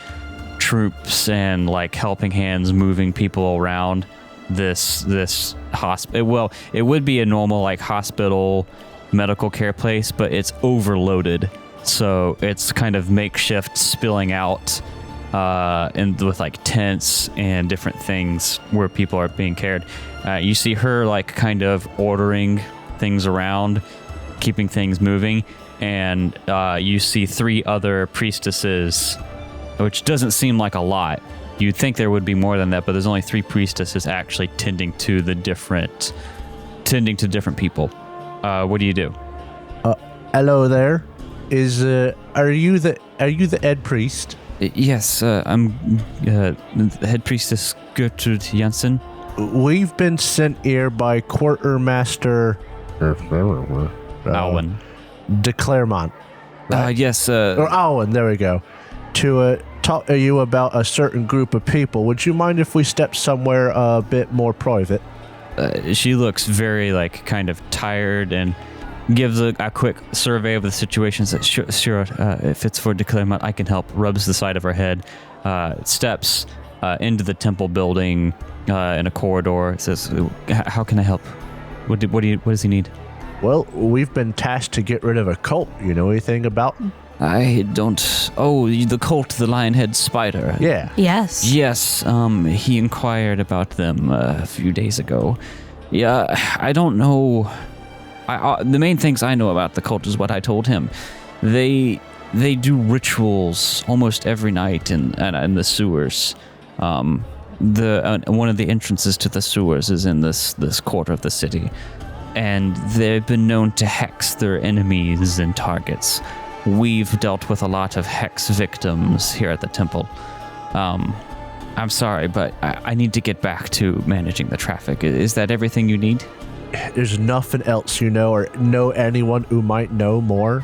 troops and like helping hands moving people around this hospital. Well, it would be a normal like hospital medical care place, but it's overloaded. So it's kind of makeshift, spilling out and with like tents and different things where people are being cared. You see her like kind of ordering things around, keeping things moving, and you see 3 other priestesses, which doesn't seem like a lot. You'd think there would be more than that, but there's only 3 priestesses actually tending to different people. What do you do? Hello there. Are you the Ed priest? Yes, I'm the head priestess Gertrude Janssen. We've been sent here by Quartermaster Alwyn. de Claremont. Yes. Or Alwyn, there we go. To talk to you about a certain group of people. Would you mind if we step somewhere a bit more private? She looks very like kind of tired and gives a quick survey of the situation. Says, sure, if it's for de Claremont, I can help. Rubs the side of her head. Steps into the temple building in a corridor. Says, how can I help? What does he need? Well, we've been tasked to get rid of a cult. You know anything about? I don't. Oh, the cult, the Lionhead spider. Yeah. Yes. Yes. He inquired about them a few days ago. Yeah, I don't know. The main things I know about the cult is what I told him. They do rituals almost every night in the sewers. One of the entrances to the sewers is in this quarter of the city, and they've been known to hex their enemies and targets. We've dealt with a lot of hex victims here at the temple. I'm sorry, but I need to get back to managing the traffic. Is that everything you need? There's nothing else you know, or know anyone who might know more?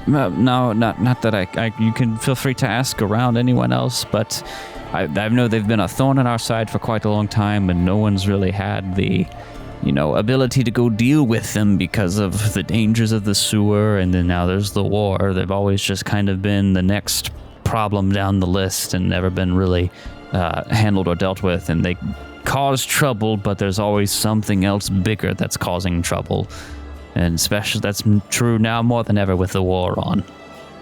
No, not that you can feel free to ask around anyone else, but I know they've been a thorn in our side for quite a long time, and no one's really had the, ability to go deal with them because of the dangers of the sewer, and then now there's the war. They've always just kind of been the next problem down the list and never been really handled or dealt with, and they cause trouble, but there's always something else bigger that's causing trouble. And especially that's true now more than ever with the war on.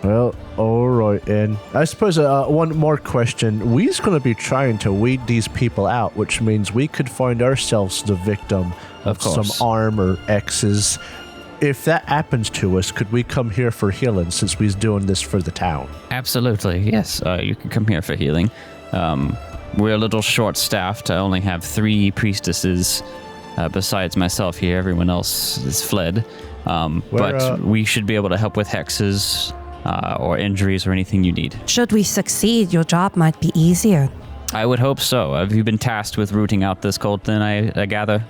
Well, all right, and I suppose one more question. We're going to be trying to weed these people out, which means we could find ourselves the victim of some arm or X's. If that happens to us, could we come here for healing since we're doing this for the town? Absolutely, yes. You can come here for healing. We're a little short-staffed. I only have 3 priestesses besides myself here. Everyone else is fled. But we should be able to help with hexes or injuries or anything you need. Should we succeed, your job might be easier. I would hope so. Have you been tasked with rooting out this cult then, I gather?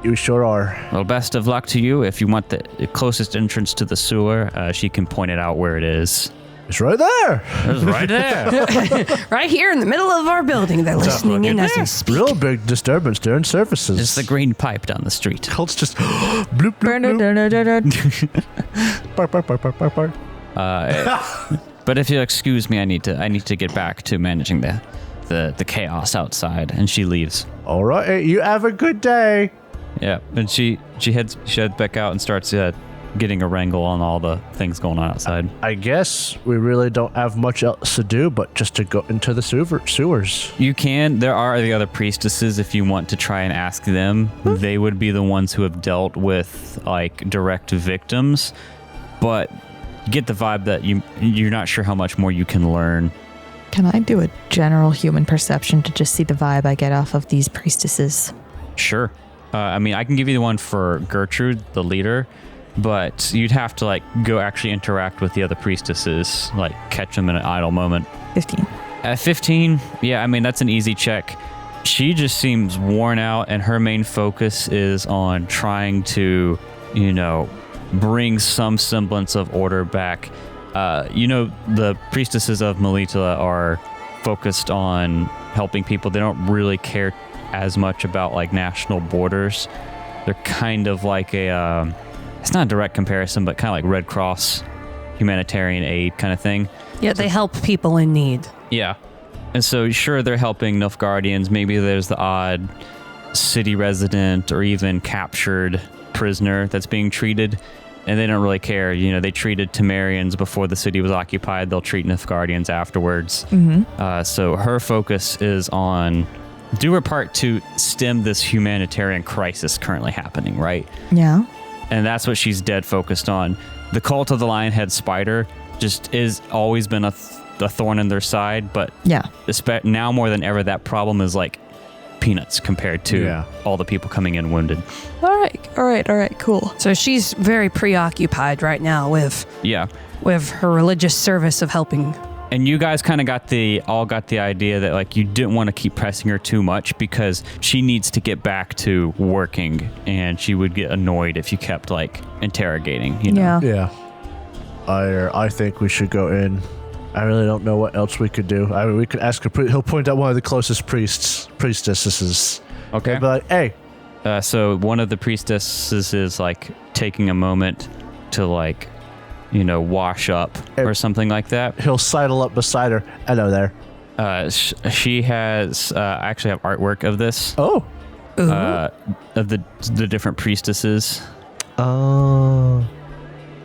You sure are. Well, best of luck to you. If you want the closest entrance to the sewer, she can point it out where it is. It's right there. It's right there. Right here in the middle of our building. They're listening in as we speak. Real big disturbance during services. It's the green pipe down the street. Cults just bloop, bloop, bloop. Bark, bark, bark, bark, bark, bark. But if you'll excuse me, I need to get back to managing the chaos outside. And she leaves. All right, you have a good day. Yeah, and she heads back out and starts getting a wrangle on all the things going on outside. I guess we really don't have much else to do but just to go into the sewers. You can. There are the other priestesses if you want to try and ask them. They would be the ones who have dealt with like direct victims, but you get the vibe that you're not sure how much more you can learn. Can I do a general human perception to just see the vibe I get off of these priestesses? Sure. I mean, I can give you the one for Gertrude, the leader, but you'd have to like go actually interact with the other priestesses, like catch them in an idle moment. 15. At 15, yeah, I mean, that's an easy check. She just seems worn out, and her main focus is on trying to, bring some semblance of order back. The priestesses of Melita are focused on helping people. They don't really care as much about like national borders. They're kind of like it's not a direct comparison, but kind of like Red Cross, humanitarian aid kind of thing. Yeah, they help people in need. Yeah. And so sure, they're helping Nilfgaardians. Maybe there's the odd city resident or even captured prisoner that's being treated, and they don't really care. They treated Temerians before the city was occupied. They'll treat Nilfgaardians afterwards. Mm-hmm. So her focus is on do her part to stem this humanitarian crisis currently happening, right? Yeah. And that's what she's dead focused on. The cult of the Lionhead spider just is always been a thorn in their side, but yeah, now more than ever, that problem is like peanuts compared to all the people coming in wounded. All right, cool. So she's very preoccupied right now with her religious service of helping. And you guys kind of got the idea that like you didn't want to keep pressing her too much because she needs to get back to working, and she would get annoyed if you kept like interrogating. Yeah. I think we should go in. I really don't know what else we could do. I mean, we could ask he'll point out one of the closest priestesses. Okay. He'll be like, hey. So one of the priestesses is like taking a moment to like, wash up or something like that. He'll sidle up beside her. Hello there. She has, I actually have artwork of this. Oh. Of the different priestesses. Oh.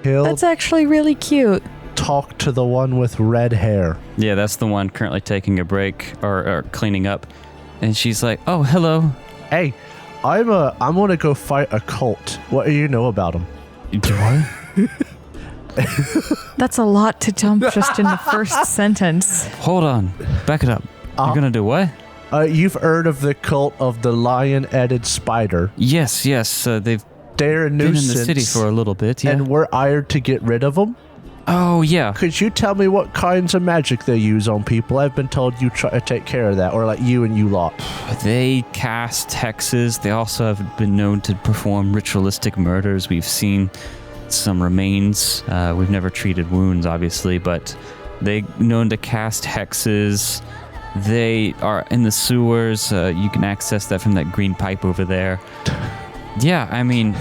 That's actually really cute. Talk to the one with red hair. Yeah, that's the one currently taking a break or cleaning up. And she's like, oh, hello. Hey, I'm gonna go fight a cult. What do you know about them? What? That's a lot to dump just in the first sentence. Hold on. Back it up. You're gonna do what? You've heard of the cult of the lion-headed spider. Yes. They're a nuisance. Been in the city for a little bit, yeah. And we're hired to get rid of them. Oh, yeah. Could you tell me what kinds of magic they use on people? I've been told you try to take care of that, or like you and you lot. They cast hexes. They also have been known to perform ritualistic murders. We've seen some remains. We've never treated wounds, obviously, but they're known to cast hexes. They are in the sewers. You can access that from that green pipe over there. Yeah, I mean,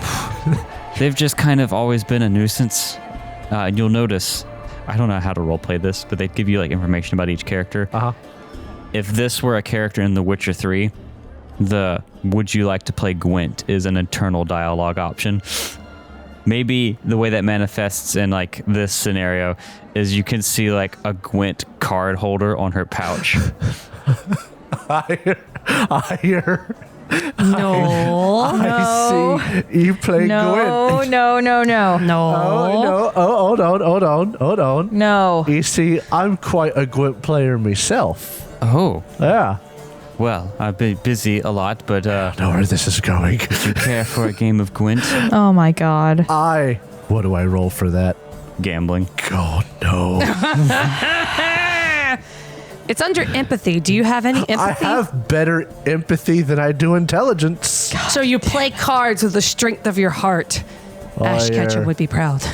they've just kind of always been a nuisance. You'll notice, I don't know how to roleplay this, but they give you like information about each character. Uh-huh. If this were a character in The Witcher 3, the would you like to play Gwent is an internal dialogue option. Maybe the way that manifests in like this scenario is you can see like a Gwent card holder on her pouch. I hear. No. I see you play Gwent. No. Oh, no. Hold on. No. You see, I'm quite a Gwent player myself. Oh. Yeah. Well, I've been busy a lot, but I know where this is going. do you care for a game of Gwent? Oh my god. What do I roll for that? Gambling. God, no. It's under empathy. Do you have any empathy? I have better empathy than I do intelligence. So you play cards with the strength of your heart. Ash Ketchum would be proud.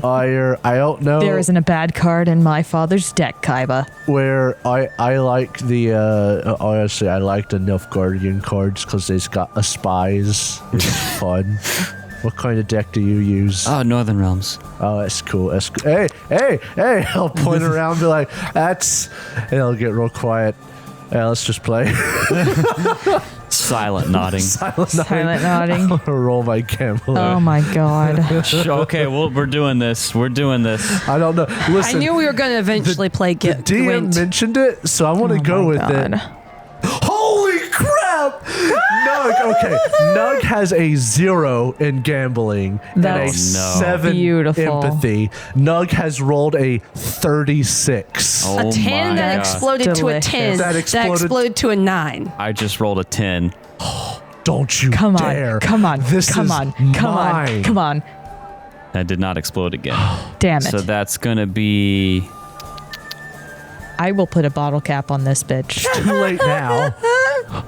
I don't know. There isn't a bad card in my father's deck, Kaiba. Where I like the honestly I like the Nilfgaardian cards because they've got a spies, which is fun. What kind of deck do you use? Oh, Northern Realms. Oh, that's cool. That's cool. Hey! I'll point around and be like, that's... And I'll get real quiet. Yeah, let's just play. Silent nodding. Silent nodding. I'm going to roll my gambler. Oh my god. Okay, well, we're doing this. I don't know. Listen, I knew we were going to eventually play the DM Gwent. mentioned it, so I'm going to go with it. Holy crap! Nug has a 0 in gambling That's and a 7 beautiful. empathy. Nug has rolled a 36. Oh A 10 my that God. exploded to a Delicious. 10 That that exploded- exploded to a 9. I just rolled a 10. Don't you Come dare. on. Come on. This come is on. Come mine. on. Come on. That did not explode again. Damn it. So that's going to be... I will put a bottle cap on this bitch. Too late now.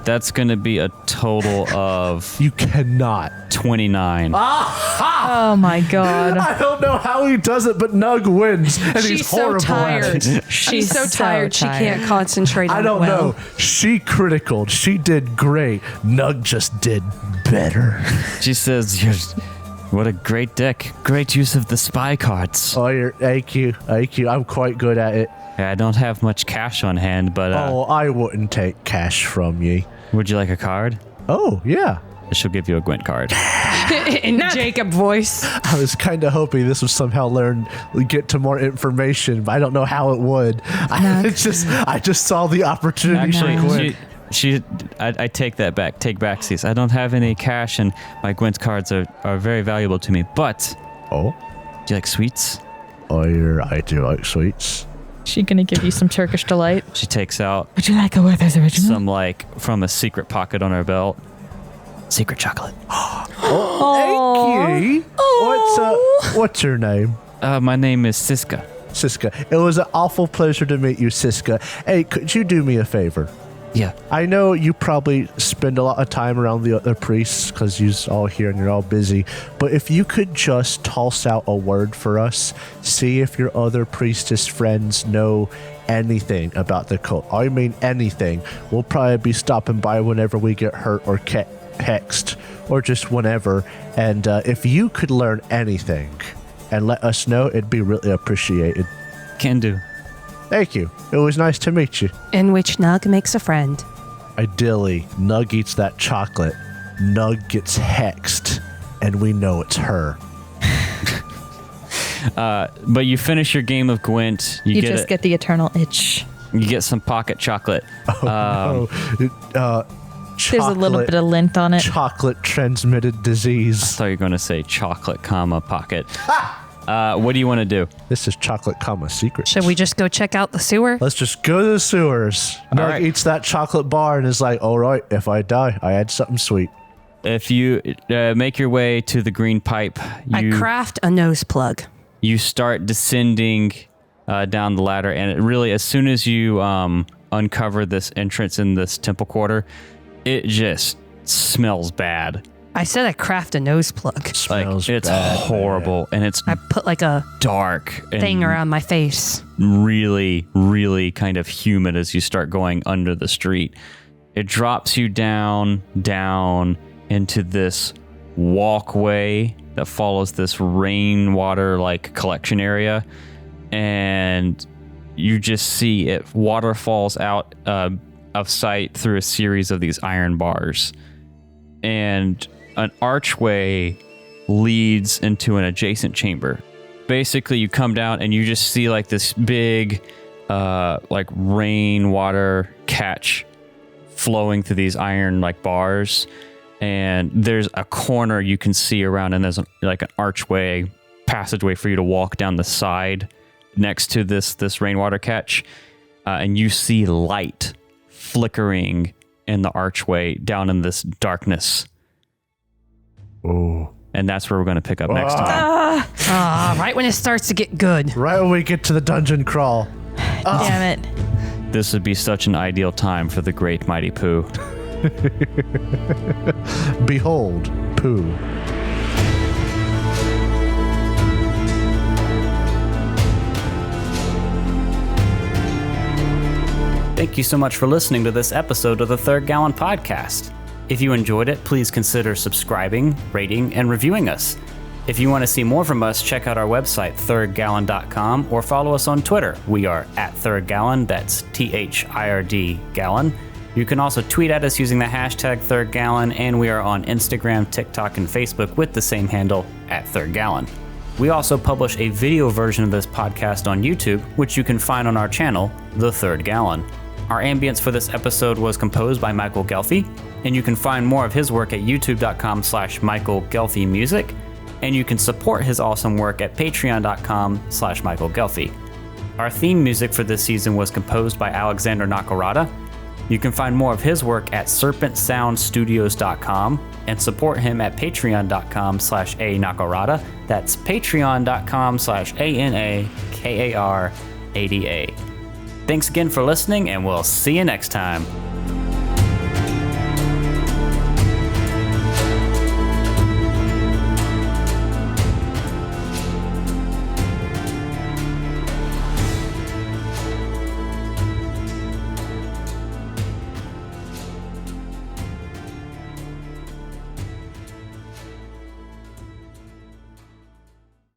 That's going to be a total of You cannot. 29. Oh my god. I don't know how he does it, but Nug wins, and he's She's so horrible at tired. it. She's so tired she can't concentrate on I don't it well. know. She criticaled. She did great. Nug just did better. She says, what a great deck. Great use of the spy cards. Oh, you're IQ. I'm quite good at it. I don't have much cash on hand, but I wouldn't take cash from ye. would you like a card? Oh, yeah. She'll give you a Gwent card. In Jacob voice. I was kind of hoping this would somehow get to more information, but I don't know how it would. I just saw the opportunity for Gwent. I take that back. Take backsies. I don't have any cash, and my Gwent cards are very valuable to me. But Oh, do you like sweets? I do like sweets. She gonna give you some Turkish delight? She takes out Would you like a Werther's original? some from a secret pocket on her belt. Secret chocolate. Thank you. What's her name? My name is Siska. Siska. It was an awful pleasure to meet you, Siska. Hey, could you do me a favor? Yeah. I know you probably spend a lot of time around the other priests because you're all here and you're all busy, but if you could just toss out a word for us, see if your other priestess friends know anything about the cult. I mean anything. We'll probably be stopping by whenever we get hurt or hexed or just whenever, and if you could learn anything and let us know, it'd be really appreciated. Can do. Thank you. It was nice to meet you. In which Nug makes a friend. Ideally, Nug eats that chocolate. Nug gets hexed, and we know it's her. But you finish your game of Gwent. You just get the eternal itch. You get some pocket chocolate. There's a little bit of lint on it. Chocolate transmitted I disease. thought you were going to say chocolate, pocket. What do you want to do? This is chocolate, secret. Should we just go check out the sewer? Let's just go to the sewers. Nug right. eats that chocolate bar and is like, all right, if I die, I had something sweet. If you make your way to the green pipe, I craft a nose plug. you start descending down the ladder, and it really, as soon as you uncover this entrance in this temple quarter, it just smells bad. I said I craft a nose plug. Smells It's bad, horrible, and it's I put like a dark and thing around my face. really, really kind of humid as you start going under the street. It drops you down into this walkway that follows this rainwater like collection area, and you just see it waterfalls out of sight through a series of these iron bars, and an archway leads into an adjacent chamber. Basically, you come down and you just see like this big like rainwater catch flowing through these iron like bars, and there's a corner you can see around, and there's like an archway passageway for you to walk down the side next to this rainwater catch, and you see light flickering in the archway down in this darkness. Oh. And that's where we're going to pick up next time. Right when it starts to get good. Right when we get to the dungeon crawl. Damn it. This would be such an ideal time for the great mighty Pooh. Behold, Pooh. Thank you so much for listening to this episode of the Third Gallon Podcast. If you enjoyed it, please consider subscribing, rating, and reviewing us. If you want to see more from us, check out our website, thirdgallon.com, or follow us on Twitter. We are at thirdgallon, that's THIRD gallon. You can also tweet at us using the hashtag thirdgallon, and we are on Instagram, TikTok, and Facebook with the same handle, at thirdgallon. We also publish a video version of this podcast on YouTube, which you can find on our channel, The Third Gallon. Our ambience for this episode was composed by Michael Ghelfi, and you can find more of his work at youtube.com/Michael Ghelfi Music, and you can support his awesome work at patreon.com/Michael Ghelfi. Our theme music for this season was composed by Alexander Nakarada. You can find more of his work at serpentsoundstudios.com and support him at patreon.com/A-Nakarada. That's patreon.com/ANAKARADA. Thanks again for listening, and we'll see you next time.